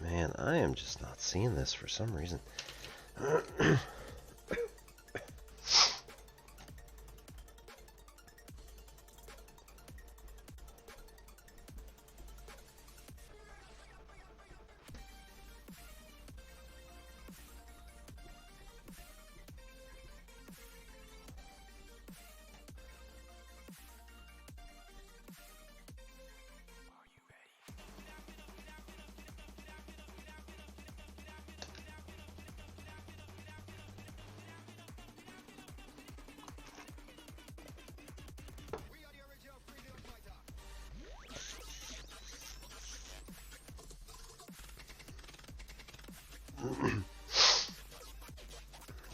Man, I am just not seeing this for some reason.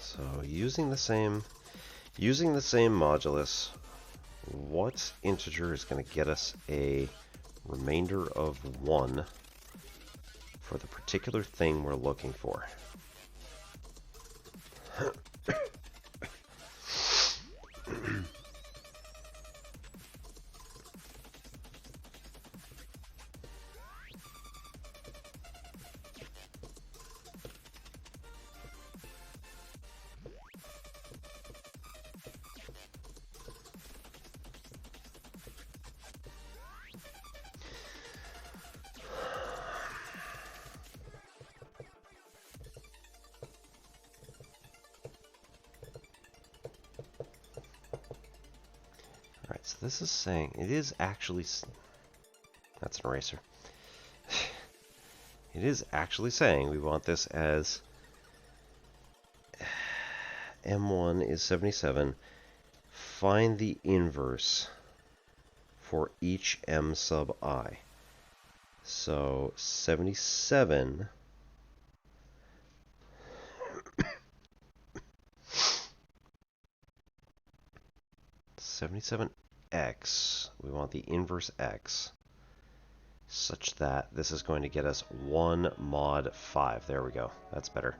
So using the same modulus, what integer is going to get us a remainder of 1 for the particular thing we're looking for? Alright, so this is saying, it is actually, that's an eraser. It is actually saying we want this as M1 is 77. Find the inverse for each M sub I. So 77 77x, we want the inverse x. such that this is going to get us 1 mod 5. There we go. That's better.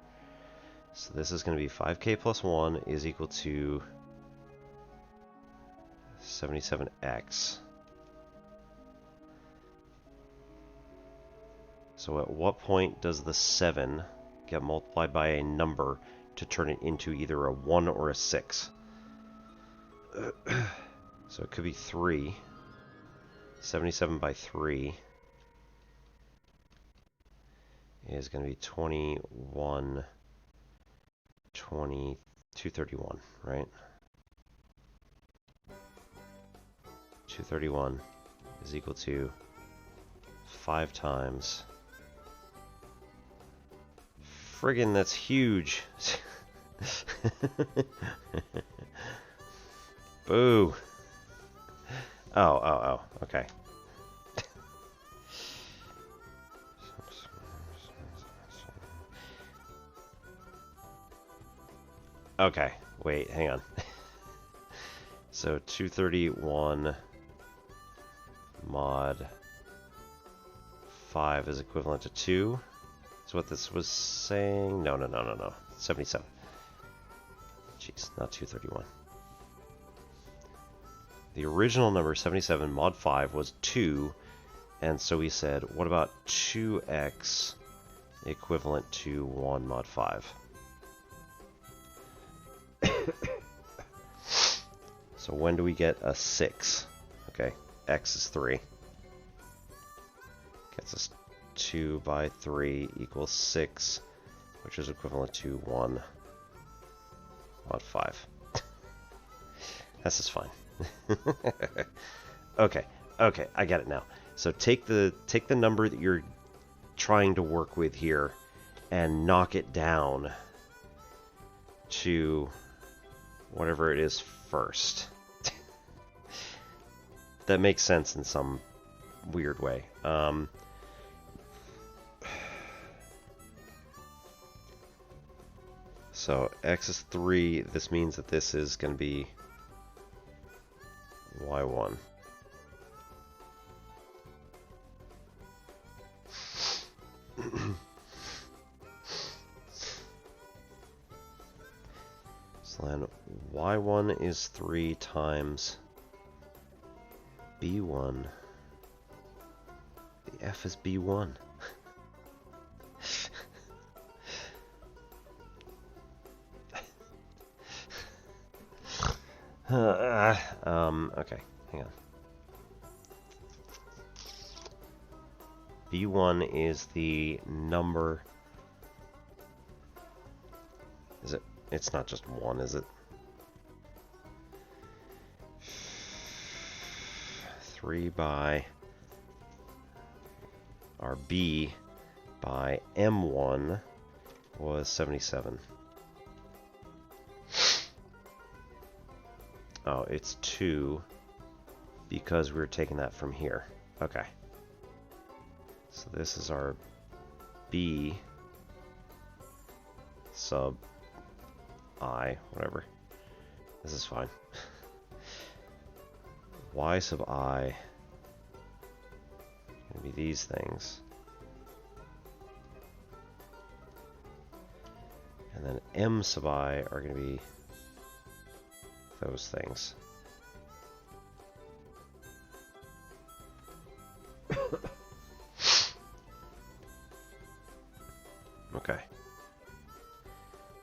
So this is going to be 5k plus 1 is equal to 77x. So at what point does the 7 get multiplied by a number to turn it into either a 1 or a 6? So it could be 3. 77 by 3 is going to be 21, 20, 231, right? 231 is equal to 5 times. Friggin', that's huge. Boo. Oh, okay. Okay, wait, hang on. So 231 mod 5 is equivalent to 2. Is what this was saying? No. 77. Jeez, not 231. The original number 77 mod 5 was 2, and so we said, what about 2x equivalent to 1 mod 5? So when do we get a 6? Okay, x is 3. Gets us 2 by 3 equals 6, which is equivalent to 1 mod 5. This is fine. Okay, I get it now. So take the number that you're trying to work with here and knock it down to whatever it is first. That makes sense in some weird way. So x is 3. This means that this is going to be y1. So then y1 is 3 times b1. The f is b1. Okay, hang on. B1 is the number. Is it? It's not just 1, is it? 3 by our B by M1 was 77. Oh, it's 2 because we're taking that from here. Okay. So this is our B sub I, whatever. This is fine. Y sub I gonna be these things. And then M sub I are gonna be those things. Okay.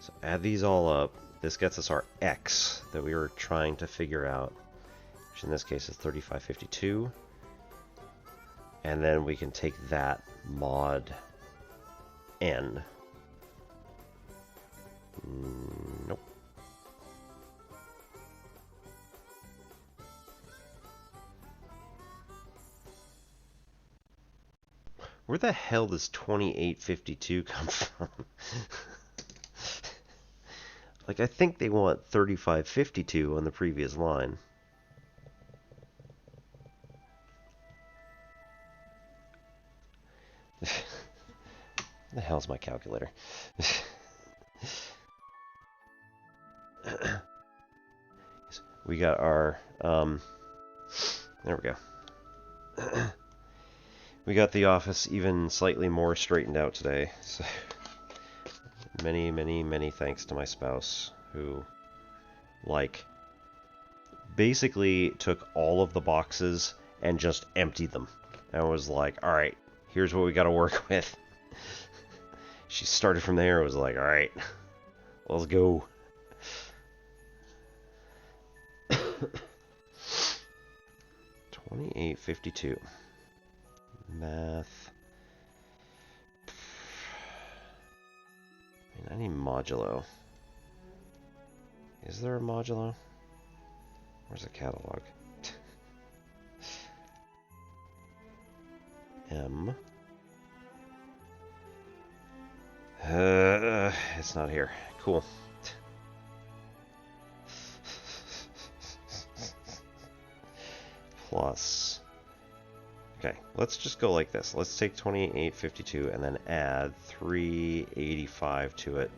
So add these all up. This gets us our x that we were trying to figure out, which in this case is 3552. And then we can take that mod n. Nope. Where the hell does 2852 come from? Like, I think they want 3552 on the previous line. The hell's my calculator? We got our, there we go. We got the office even slightly more straightened out today. So many, many, many thanks to my spouse, who, like, basically took all of the boxes and just emptied them. And was like, alright, here's what we gotta work with. She started from there and was like, alright, let's go. $28.52. Math. I need modulo. Is there a modulo? Where's the catalog? M. It's not here. Cool. Plus. Okay, let's just go like this. Let's take 28.52 and then add 385 to it.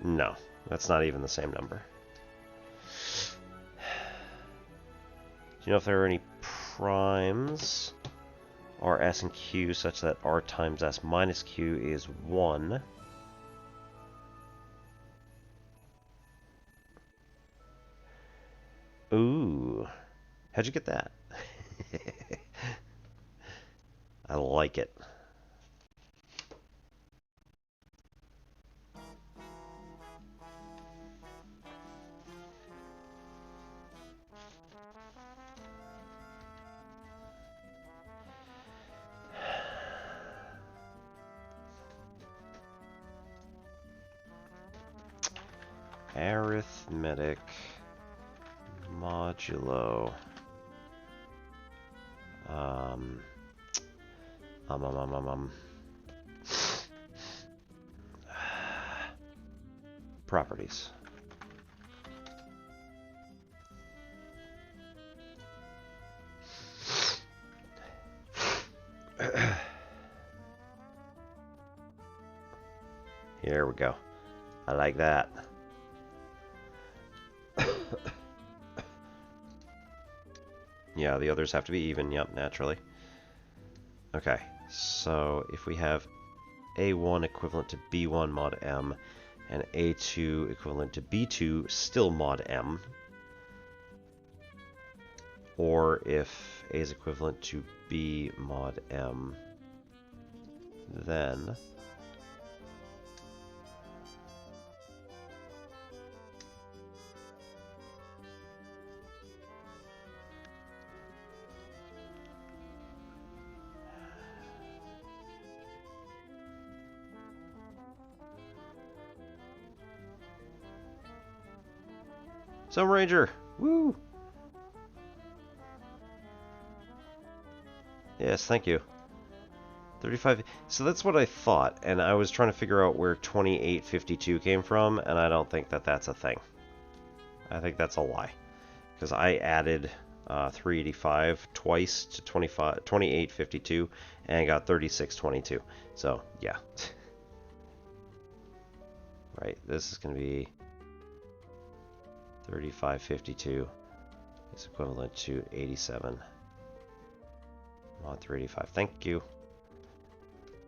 No, that's not even the same number. Do you know if there are any primes R, S, and Q such that R times S minus Q is 1? Ooh. How'd you get that? I like it. Arithmetic modulo. Properties. Here we go. I like that. Yeah, the others have to be even. Yep, naturally. Okay, so if we have A1 equivalent to B1 mod M and A2 equivalent to B2 still mod M, or if A is equivalent to B mod M, then Some Ranger! Woo! Yes, thank you. 35. So that's what I thought, and I was trying to figure out where 28.52 came from, and I don't think that that's a thing. I think that's a lie. Because I added 385 twice to 28.52 and got 36.22. So, yeah. Right, this is going to be 35.52 is equivalent to 87 mod 385. Thank you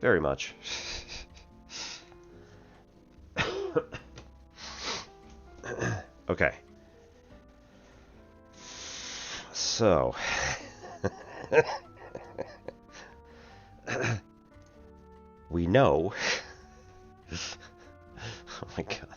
very much. Okay. So we know. Oh my god.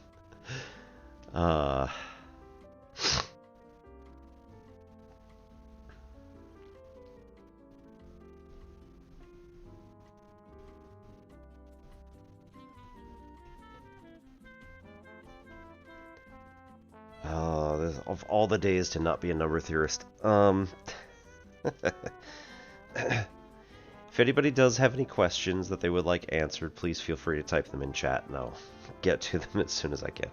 Of all the days to not be a number theorist. If anybody does have any questions that they would like answered, please feel free to type them in chat and I'll get to them as soon as I can.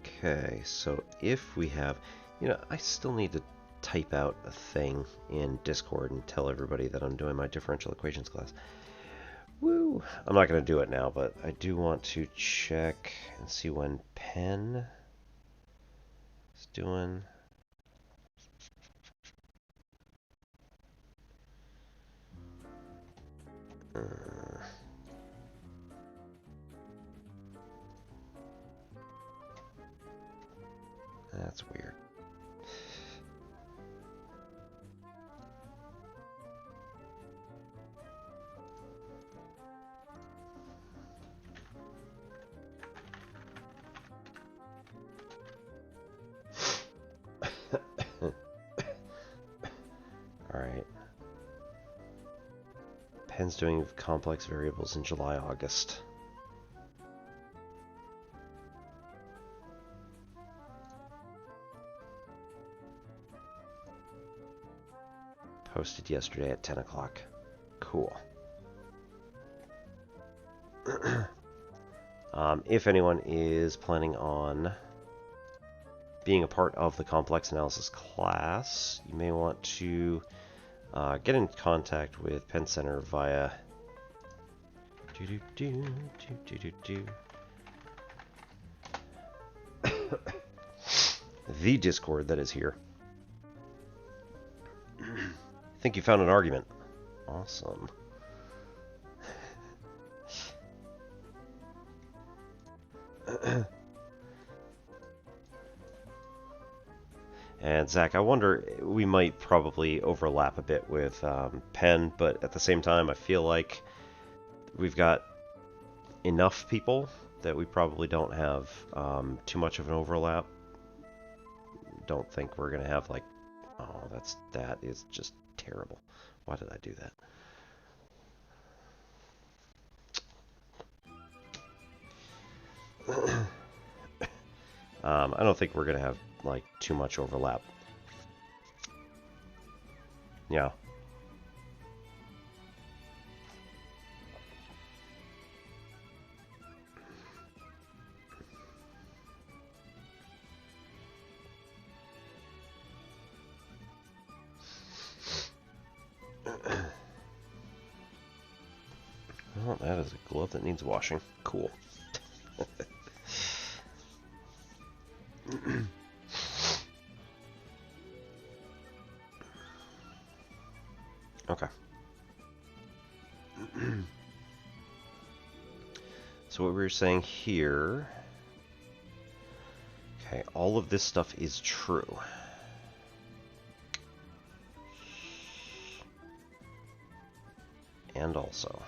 Okay, so if we have, I still need to type out a thing in Discord and tell everybody that I'm doing my differential equations class. Woo! I'm not going to do it now, but I do want to check and see when Penn is doing. That's weird. Alright. Penn's doing complex variables in July, August. Posted yesterday at 10 o'clock. Cool. If anyone is planning on being a part of the complex analysis class, you may want to get in contact with Penn Center via the Discord that is here. I think you found an argument. Awesome. And Zach, I wonder, we might probably overlap a bit with Penn, but at the same time, I feel like we've got enough people that we probably don't have too much of an overlap. Don't think we're going to have like, oh, that is just terrible. Why did I do that? I don't think we're going to have like too much overlap. Yeah. Well, that is a glove that needs washing. Cool. Okay. So what we were saying here... Okay, all of this stuff is true. And also...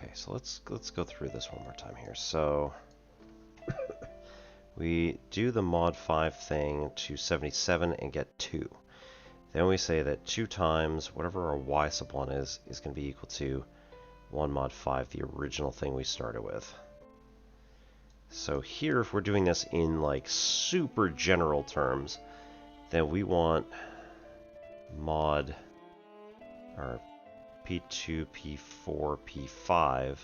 Okay, so let's go through this one more time here. So we do the mod 5 thing to 77 and get 2. Then we say that 2 times whatever our y sub 1 is going to be equal to 1 mod 5, the original thing we started with. So here, if we're doing this in like super general terms, then we want mod, or P2, P4, P5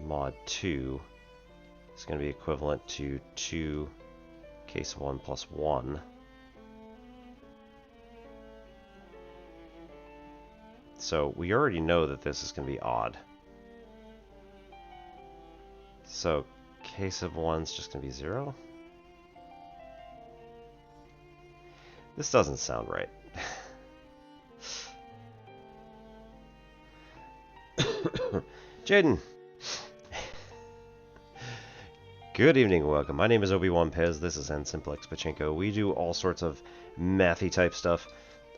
mod 2 is going to be equivalent to 2 case of 1 plus 1. So we already know that this is going to be odd. So case of 1 is just going to be 0. This doesn't sound right. Jaden! Good evening, welcome. My name is Obi-Wan Pez. This is nSimplex Pachinko. We do all sorts of mathy type stuff.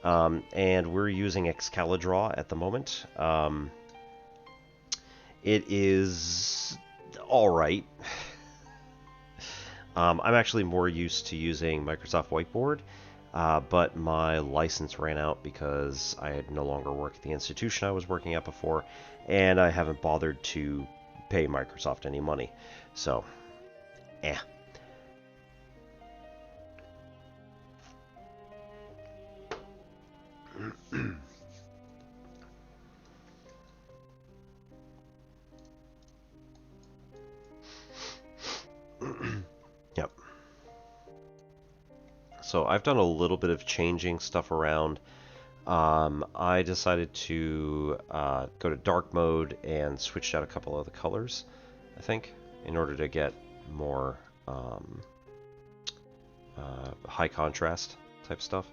And we're using Excalidraw at the moment. It is alright. I'm actually more used to using Microsoft Whiteboard, but my license ran out because I no longer work at the institution I was working at before, and I haven't bothered to pay Microsoft any money. So, Yep. So I've done a little bit of changing stuff around. I decided to go to dark mode and switched out a couple of the colors, I think, in order to get more high contrast type stuff.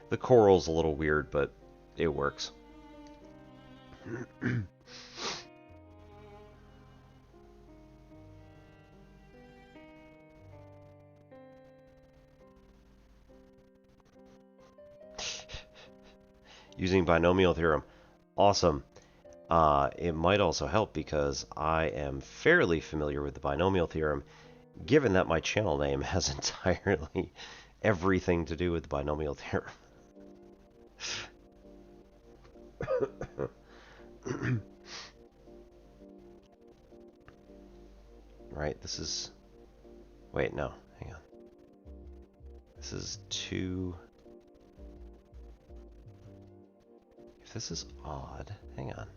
The coral's a little weird, but it works. Using binomial theorem. Awesome. It might also help because I am fairly familiar with the binomial theorem, given that my channel name has entirely everything to do with the binomial theorem. Right, this is... Wait, no, hang on. This is 2... If this is odd, hang on.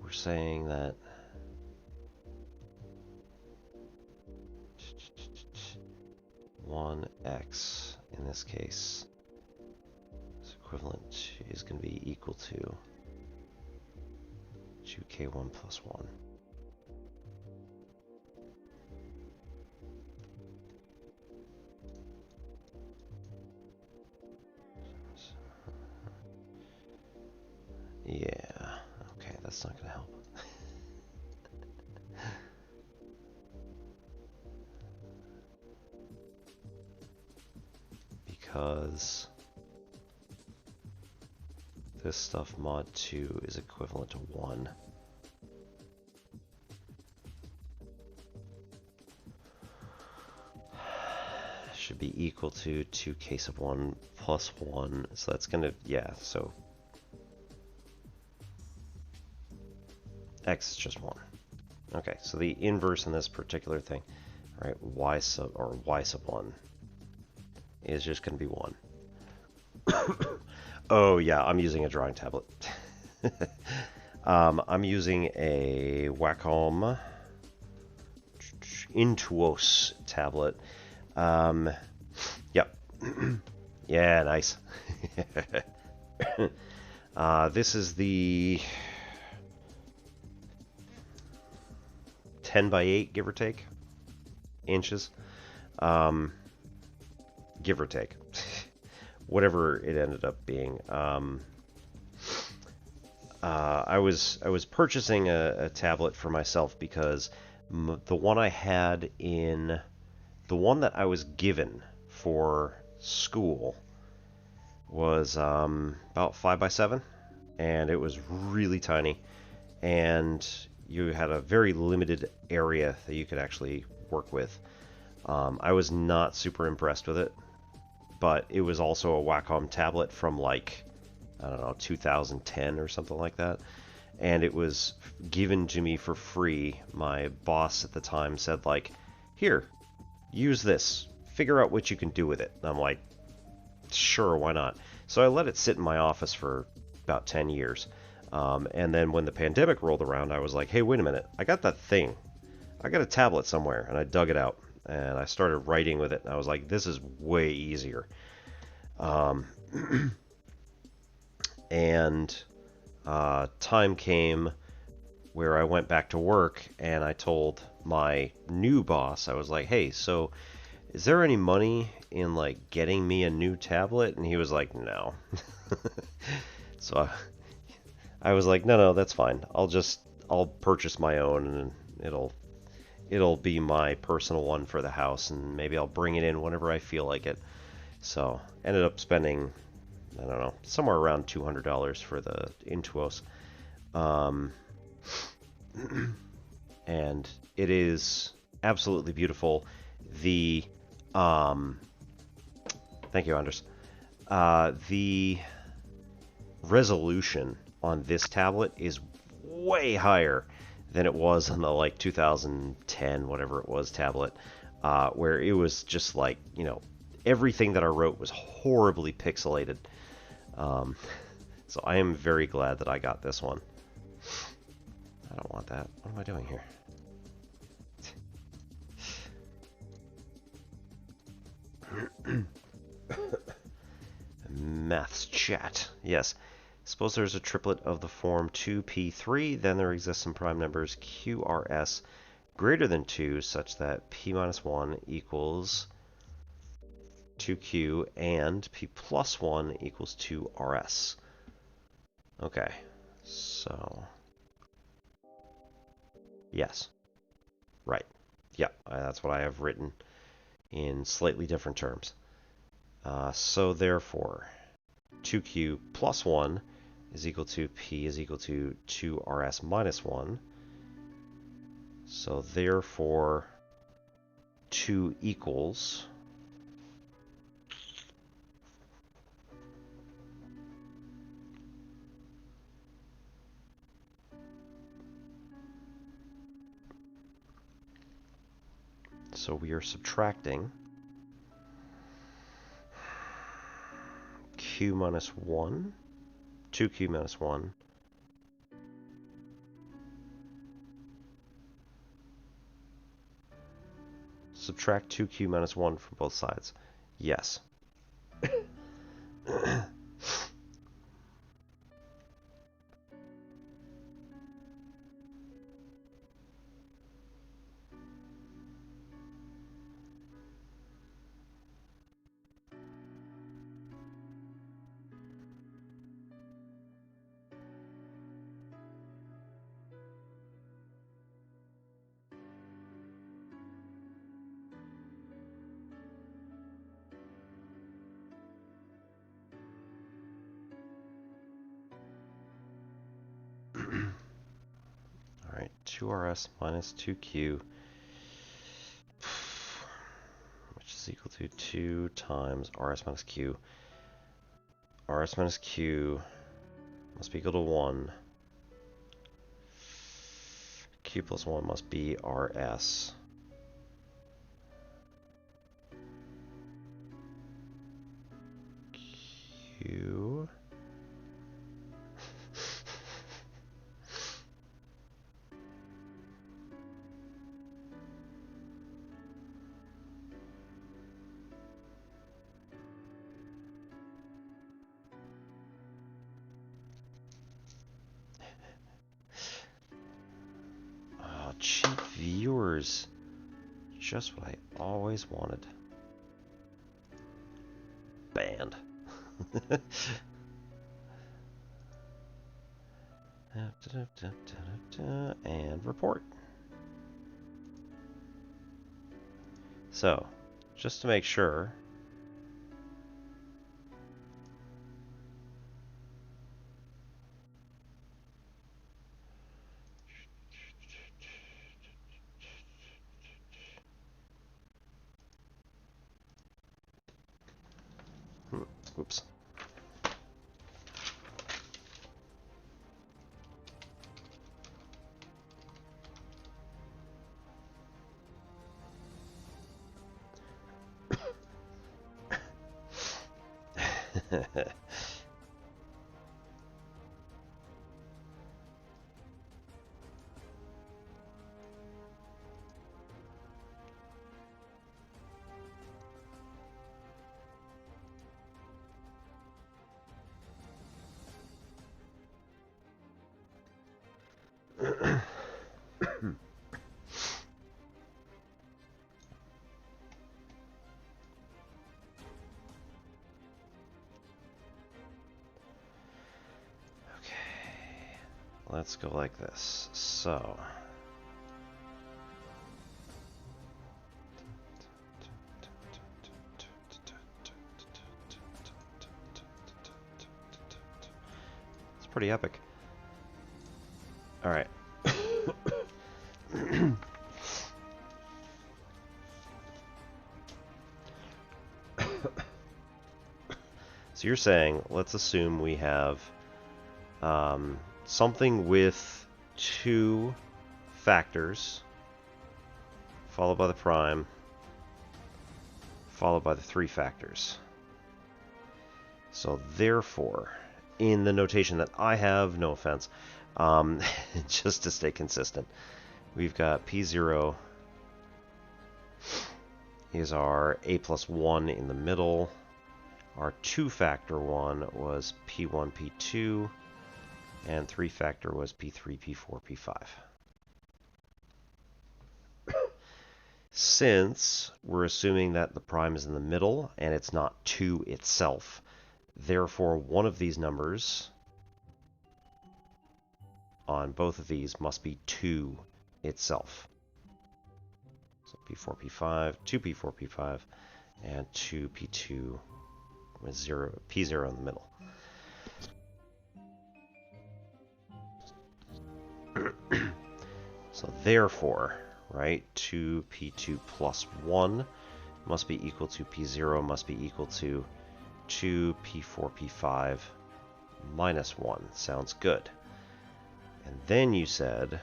We're saying that... 1x in this case is equivalent to, is going to be equal to 2k1 plus 1. Yeah, okay, that's not going to help. Because this stuff mod 2 is equivalent to 1. Should be equal to 2 case of 1 plus 1. So that's going to, yeah, so x is just 1. Okay, so the inverse in this particular thing, right, y sub 1 is just going to be 1. Oh yeah, I'm using a drawing tablet. I'm using a Wacom Intuos tablet. Yep. Yeah, nice. This is the 10 by 8, give or take, inches. Give or take. Whatever it ended up being. I was purchasing a tablet for myself because the one I had in... The one that I was given for school was about 5 by 7, and it was really tiny, and you had a very limited area that you could actually work with. I was not super impressed with it, but it was also a Wacom tablet from like, I don't know, 2010 or something like that, and it was given to me for free. My boss at the time said, like, here, use this, figure out what you can do with it. And I'm like, sure, why not? So I let it sit in my office for about 10 years. And then when the pandemic rolled around, I was like, hey, wait a minute. I got that thing. I got a tablet somewhere. And I dug it out. And I started writing with it. And I was like, this is way easier. And time came where I went back to work. And I told my new boss, I was like, hey, so is there any money in like getting me a new tablet? And he was like, no. So I was like, no, that's fine. I'll purchase my own, and it'll be my personal one for the house, and maybe I'll bring it in whenever I feel like it. So ended up spending, I don't know, somewhere around $200 for the Intuos. And it is absolutely beautiful. The thank you, Anders. The resolution on this tablet is way higher than it was on the like 2010, whatever it was, tablet, where it was just like, you know, everything that I wrote was horribly pixelated. So I am very glad that I got this one. I don't want that. What am I doing here? Maths chat. Yes. Suppose there's a triplet of the form 2p3, then there exist some prime numbers qrs greater than 2 such that p minus 1 equals 2q and p plus 1 equals 2rs. Okay, so yes, right. Yep, that's what I have written in slightly different terms. So therefore, 2q plus 1 is equal to p is equal to 2rs minus 1. So therefore, 2 equals so we are subtracting q minus 1, 2q minus 1, subtract 2q minus 1 from both sides. Yes. All right, 2rs minus 2q, which is equal to 2 times rs minus q. Rs minus q must be equal to 1. Q plus 1 must be rs. Q. Oh, cheap viewers. Just what I always wanted. Banned. And report. So, just to make sure, oops. Let's go like this. So it's pretty epic. All right. So you're saying, let's assume we have something with 2 factors, followed by the prime, followed by the 3 factors. So therefore, in the notation that I have, no offense, just to stay consistent, we've got P0 is our A plus 1 in the middle. Our 2-factor one was P1, P2, and 3-factor was P3, P4, P5. Since we're assuming that the prime is in the middle and it's not 2 itself, therefore one of these numbers on both of these must be 2 itself. So P4, P5, 2P4, P5, and 2P2 with P0 in the middle. So therefore, right, 2P2 plus 1 must be equal to P0 must be equal to 2P4, P5 minus 1. Sounds good. And then you said,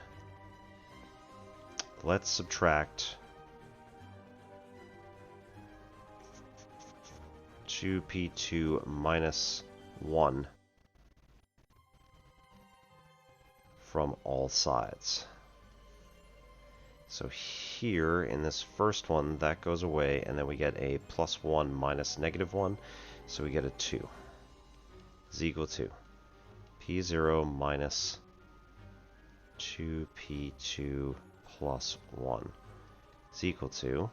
let's subtract 2P2 minus 1 from all sides. So here in this first one, that goes away, and then we get a plus 1 minus negative 1, so we get a 2 is equal to P0 minus 2P2 plus 1 is equal to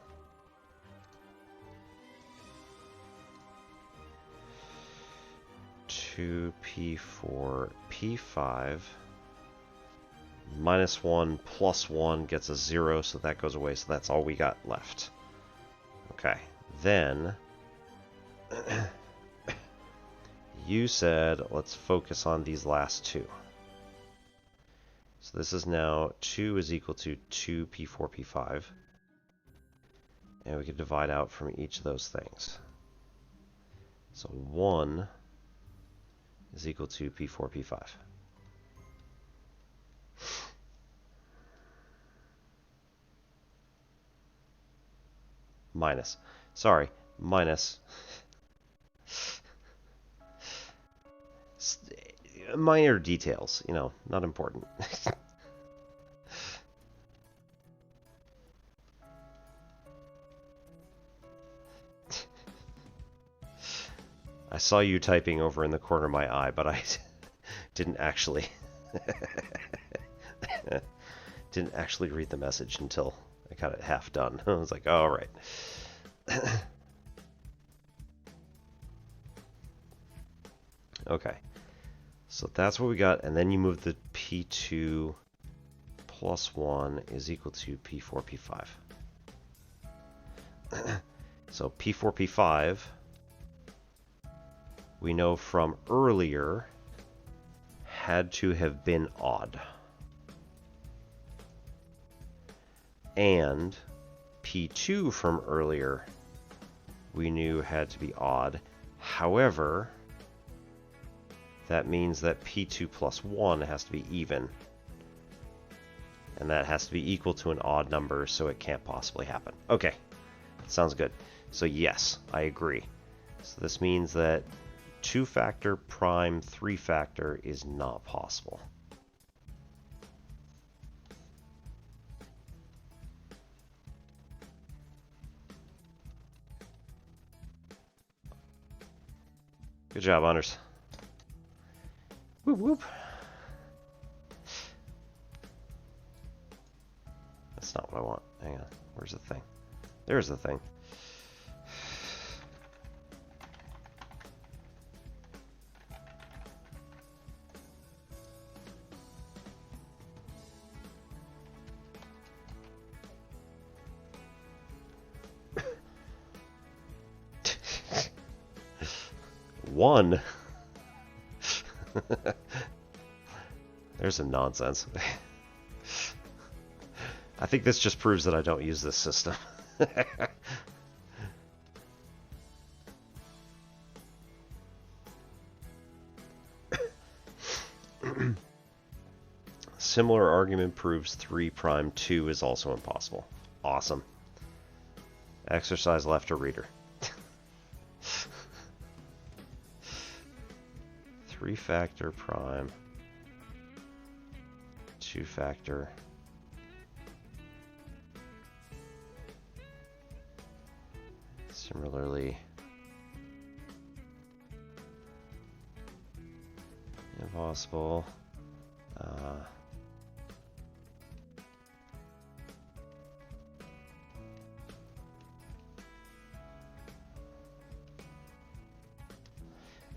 2P4 P5 minus 1 plus 1 gets a 0, so that goes away, so that's all we got left. Okay, then you said let's focus on these last 2. So this is now 2 is equal to 2P4 P5, and we can divide out from each of those things. So 1 is equal to P4 P5. Minus. Sorry, minus. Minor details, you know, not important. I saw you typing over in the corner of my eye, but I didn't actually read the message until I got it half done. I was like, oh, all right. Okay, so that's what we got, and then you move the P2 plus 1 is equal to P4 P5. So P4 P5, we know from earlier, had to have been odd. And P2 from earlier, we knew had to be odd. However, that means that P2 plus 1 has to be even. And that has to be equal to an odd number, so it can't possibly happen. Okay, sounds good. So yes, I agree. So this means that 2-factor prime 3-factor is not possible. Good job, Honors. Whoop whoop. That's not what I want. Hang on. Where's the thing? There's the thing. One. There's some nonsense. I think this just proves that I don't use this system. Similar argument proves 3 prime 2 is also impossible. Awesome. Exercise left to reader. 3-factor prime 2-factor. Similarly, impossible.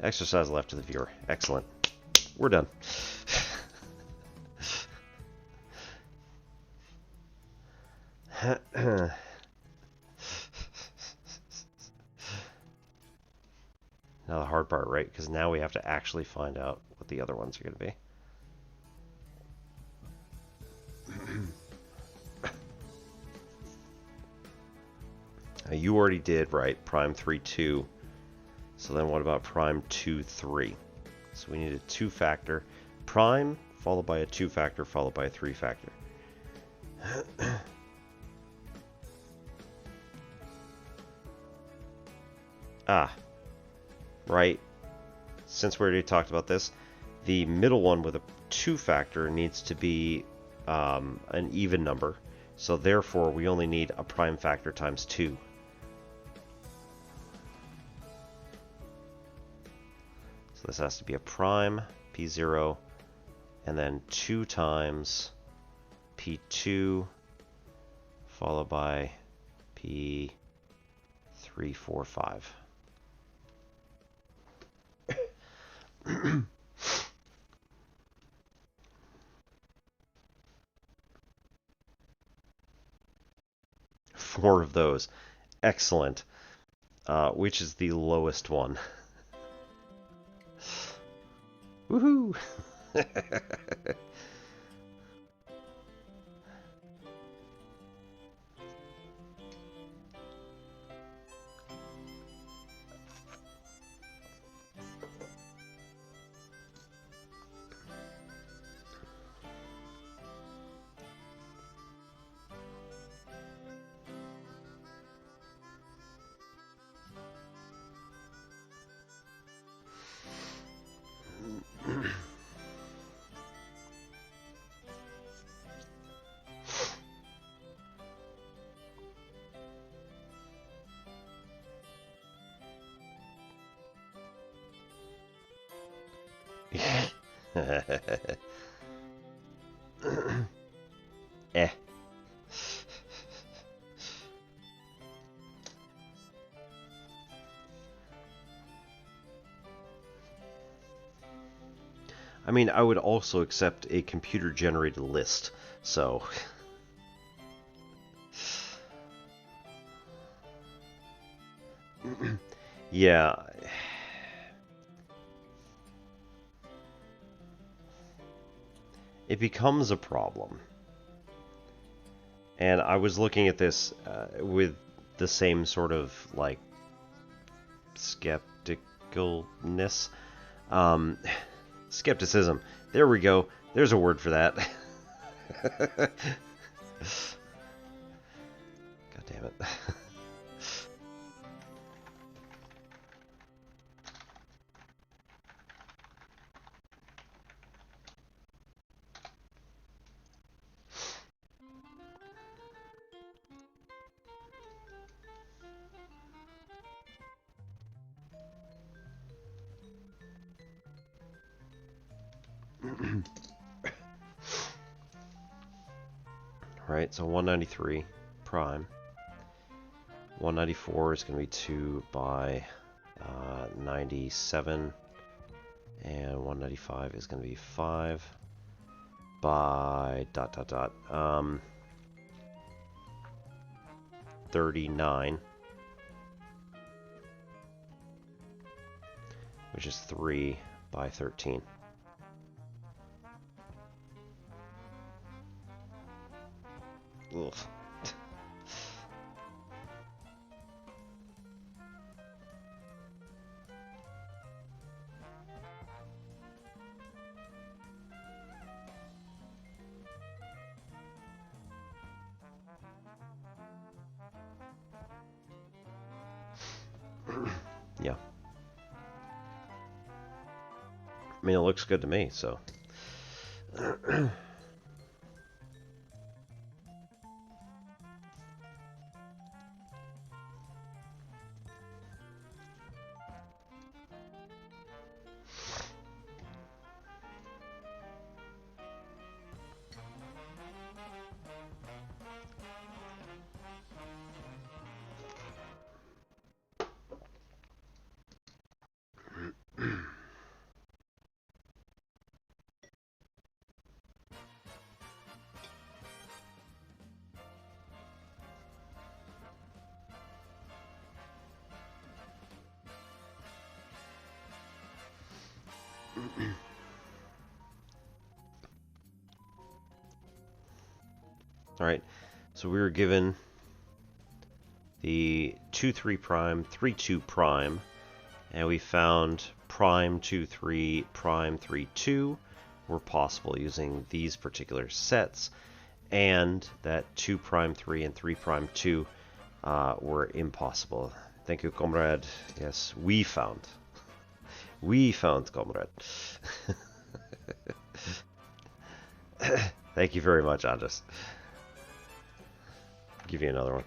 Exercise left to the viewer. Excellent. We're done. Now the hard part, right? Because now we have to actually find out what the other ones are going to be. Now you already did, right? Prime 3, 2. So then what about prime 2, 3? So we need a 2-factor prime, followed by a 2-factor, followed by a 3-factor. Right. Since we already talked about this, the middle one with a 2-factor needs to be an even number. So therefore, we only need a prime factor times 2. So this has to be a prime, P0, and then 2 times P2, followed by P3, 4, 5. Four of those. Excellent. Which is the lowest one? Woohoo! Eh. I mean, I would also accept a computer-generated list, so... Yeah... It becomes a problem. And I was looking at this with the same sort of, like, skepticalness. Skepticism. There we go. There's a word for that. God damn it. Right, so 193 prime. 194 is going to be 2 by 97. And 195 is going to be 5 by ... 39. Which is 3 by 13. Ugh. Yeah. I mean, it looks good to me, so. Alright, so we were given the 2-3 prime, 3-2 prime, and we found prime 2-3, prime 3-2 were possible using these particular sets, and that 2 prime 3 and 3 prime 2 were impossible. Thank you, comrade. Yes, we found. We found, comrade. Thank you very much, Andres. Give you another one.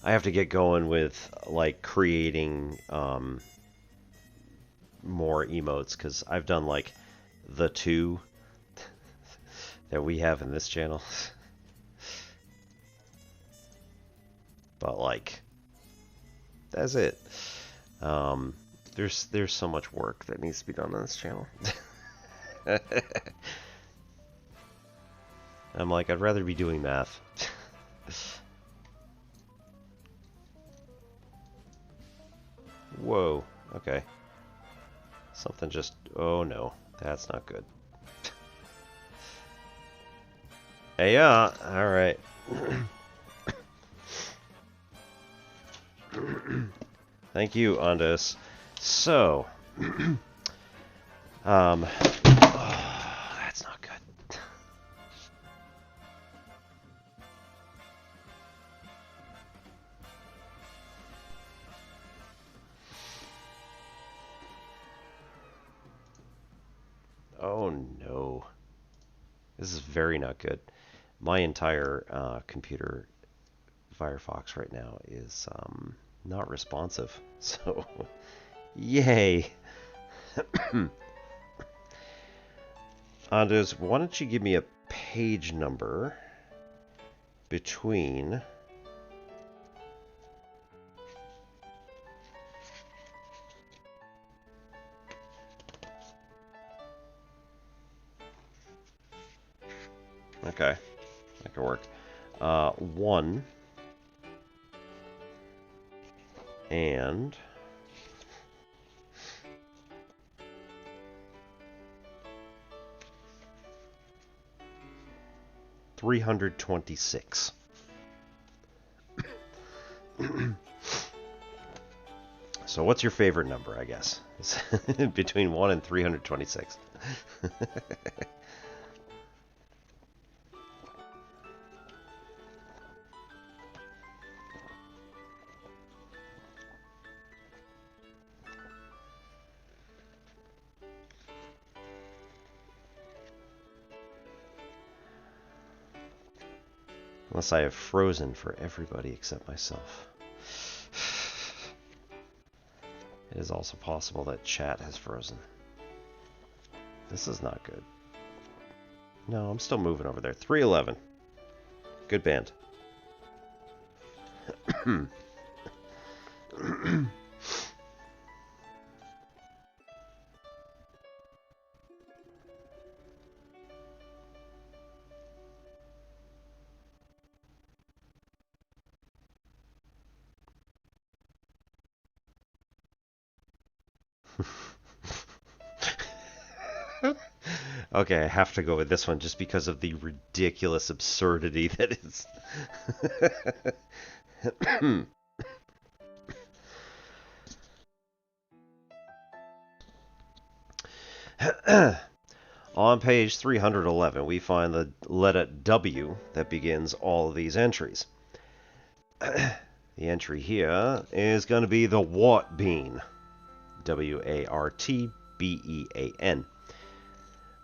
I have to get going with like creating more emotes because I've done like the 2 that we have in this channel. But like that's it. There's so much work that needs to be done on this channel. I'm like, I'd rather be doing math. Whoa, okay. Something just, oh no, that's not good. Hey, yeah, alright. Thank you, Andres. So, oh, that's not good. Oh no. This is very not good. My entire computer, Firefox right now, is not responsive. So, yay. Anders, why don't you give me a page number between okay, that could work. 1 and 326. So what's your favorite number, I guess? Between 1 and 326. Unless I have frozen for everybody except myself. It is also possible that chat has frozen. This is not good. No, I'm still moving over there. 311. Good band. Okay, I have to go with this one just because of the ridiculous absurdity that is. On page 311, we find the letter W that begins all of these entries. The entry here is going to be the wart bean. W-A-R-T-B-E-A-N.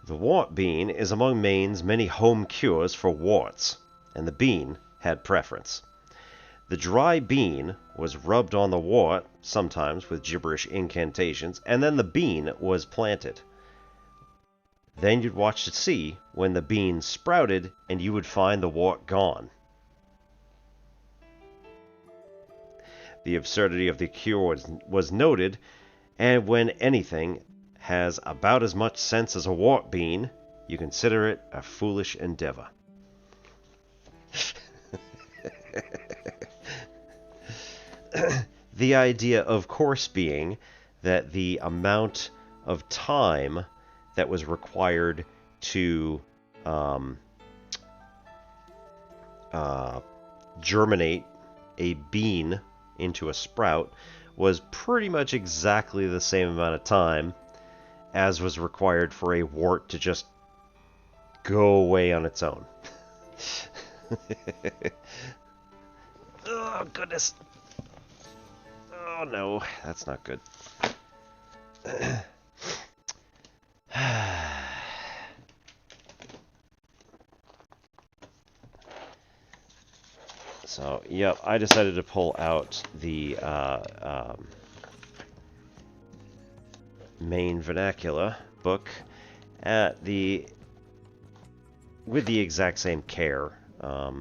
The wart bean is among Maine's many home cures for warts, and the bean had preference. The dry bean was rubbed on the wart, sometimes with gibberish incantations, and then the bean was planted. Then you'd watch to see when the bean sprouted, and you would find the wart gone. The absurdity of the cure was noted, and when anything has about as much sense as a wart bean, you consider it a foolish endeavor. The idea, of course, being that the amount of time that was required to germinate a bean into a sprout was pretty much exactly the same amount of time as was required for a wart to just go away on its own. Oh, goodness. Oh, no. That's not good. So, yep, I decided to pull out the Maine Vernacular book with the exact same care. I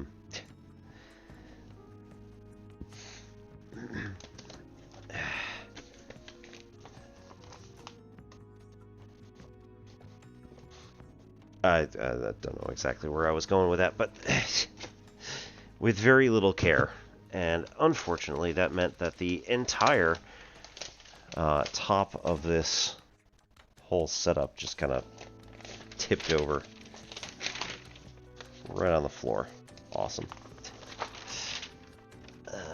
don't know exactly where I was going with that, but with very little care. And unfortunately, that meant that the entire top of this whole setup just kind of tipped over right on the floor. Awesome.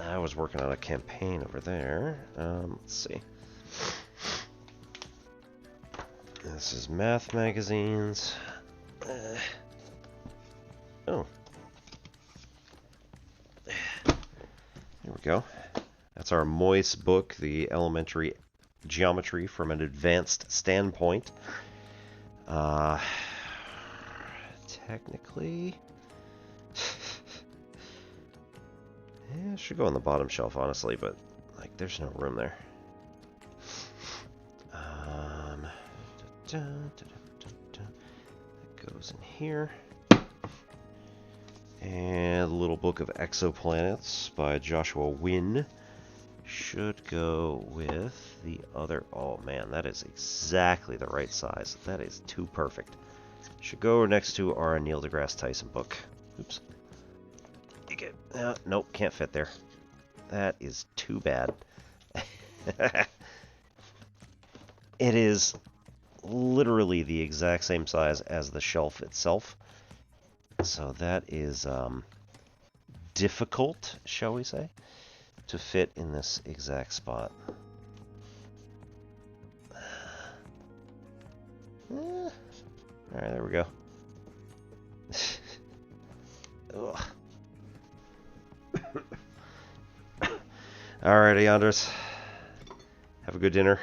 I was working on a campaign over there. Let's see. This is math magazines. Oh. There we go. That's our Moyse book, the elementary geometry from an advanced standpoint. Technically... yeah, it should go on the bottom shelf, honestly, but, like, there's no room there. That goes in here. And the little book of exoplanets by Joshua Wynne should go with the other. Oh man, that is exactly the right size. That is too perfect. Should go next to our Neil deGrasse Tyson book. Oops. You get, nope, can't fit there. That is too bad. It is literally the exact same size as the shelf itself. So that is difficult, shall we say, to fit in this exact spot. Alright, there we go. Alrighty, Anders. Have a good dinner.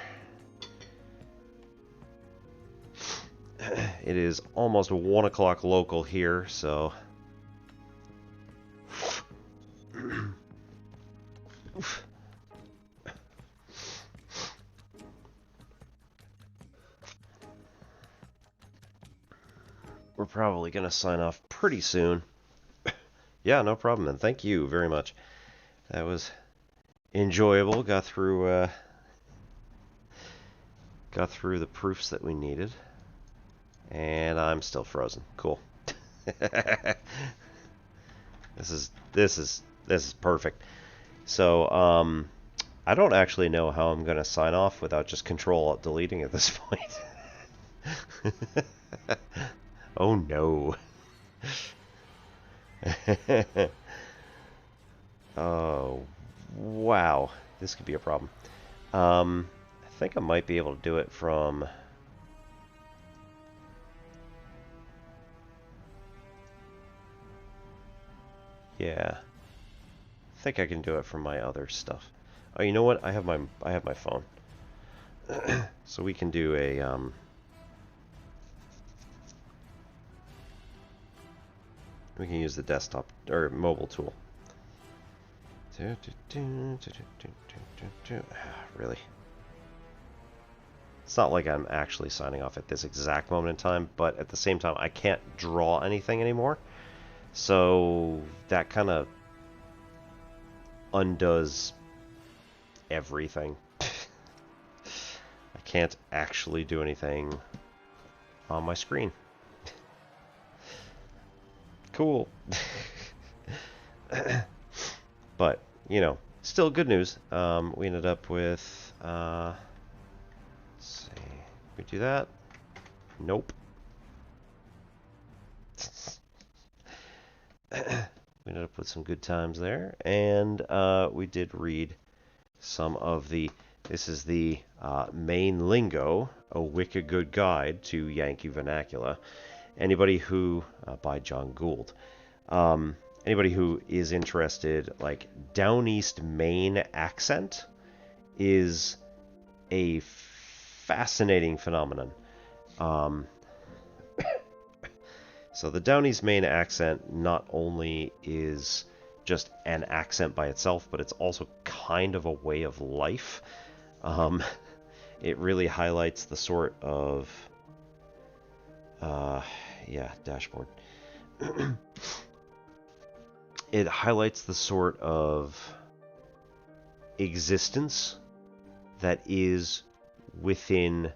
It is almost 1 o'clock local here, so... we're probably going to sign off pretty soon. Yeah, no problem, and thank you very much. That was enjoyable. Got through the proofs that we needed. And I'm still frozen. Cool. This is perfect. So, I don't actually know how I'm gonna sign off without just Control-Alt-Deleting at this point. Oh no. Oh, wow. This could be a problem. I think I might be able to do it from... Yeah. I think I can do it from my other stuff. Oh, you know what? I have my phone. So we can do a we can use the desktop or mobile tool. Really? It's not like I'm actually signing off at this exact moment in time, but at the same time I can't draw anything anymore. So that kind of undoes everything. I can't actually do anything on my screen. Cool. But, you know, still good news. We ended up with, let's see, we do that? Nope. We ended up with some good times there, and we did read some of the, this is the Maine Lingo, a wicked good guide to Yankee vernacular. Anybody who, by John Gould, anybody who is interested, like, Down East Maine accent is a fascinating phenomenon. So the Down East Maine accent not only is just an accent by itself, but it's also kind of a way of life. It really highlights the sort of... yeah, dashboard. It highlights the sort of existence that is within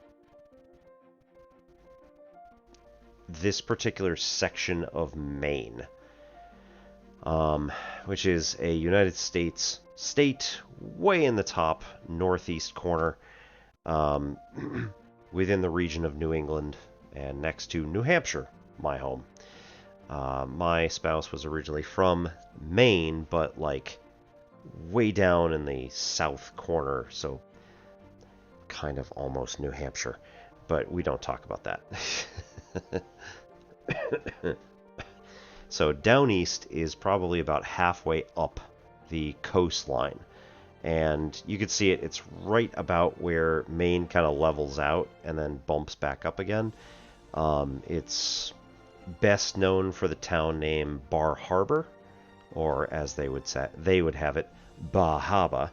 this particular section of Maine, which is a United States state way in the top northeast corner, within the region of New England and next to New Hampshire, my home. My spouse was originally from Maine, but like way down in the south corner, so kind of almost New Hampshire, but we don't talk about that. So down east is probably about halfway up the coastline, and you can see it, it's right about where Maine kind of levels out and then bumps back up again. It's best known for the town name Bar Harbor, or as they would say, they would have it, Bar Harbor,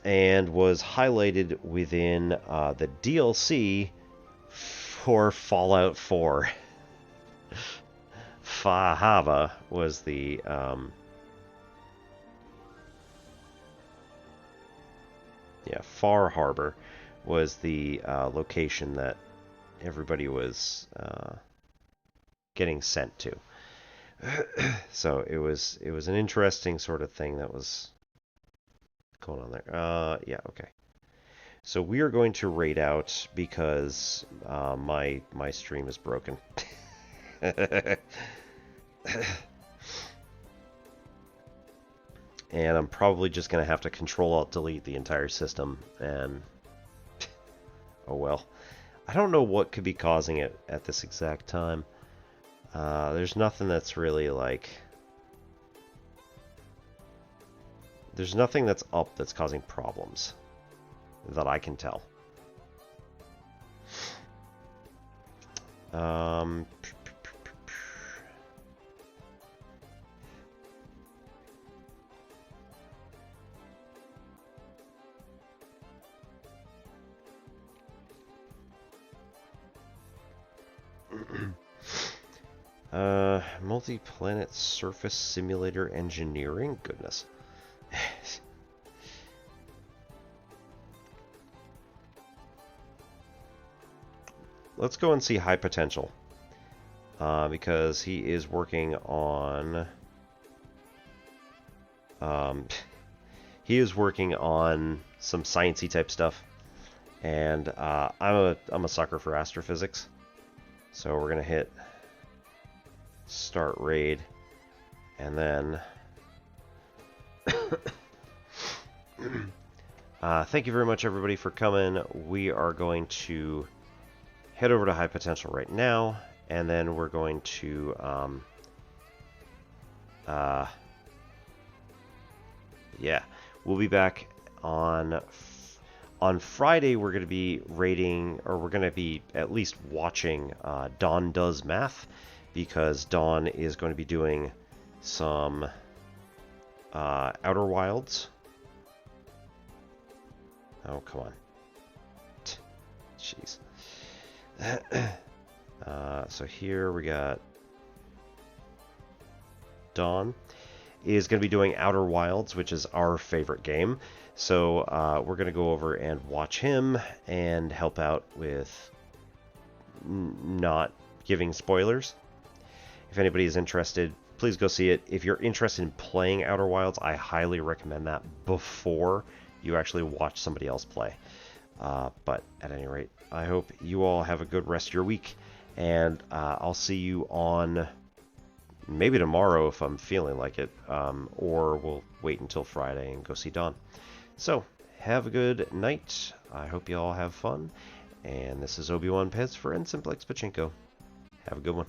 and was highlighted within the DLC for Fallout 4. Far Harbor was the Far Harbor was the location that everybody was getting sent to. So it was an interesting sort of thing that was going on there. Yeah, okay. So we are going to raid out because my stream is broken. And I'm probably just going to have to Control-Alt-Delete the entire system, and oh well. I don't know what could be causing it at this exact time. There's nothing that's really like... There's nothing that's up that's causing problems that I can tell. Multi-planet surface simulator engineering? Goodness. Let's go and see High Potential. Because he is working on... he is working on some sciencey type stuff. And I'm a sucker for astrophysics. So we're going to hit start raid. And then... thank you very much, everybody, for coming. We are going to head over to High Potential right now, and then we're going to yeah, we'll be back on Friday. We're going to be raiding, or we're going to be at least watching Dawn Does Math, because Dawn is going to be doing some Outer Wilds. Oh, come on. Jeez. So here we got Dawn is going to be doing Outer Wilds, which is our favorite game. So we're going to go over and watch him and help out with not giving spoilers. If anybody is interested, please go see it. If you're interested in playing Outer Wilds, I highly recommend that before you actually watch somebody else play. But at any rate, I hope you all have a good rest of your week, and I'll see you on maybe tomorrow if I'm feeling like it, or we'll wait until Friday and go see Dawn. So, have a good night. I hope you all have fun, and this is Obi-Wan Pez for N Simplex Pachinko. Have a good one.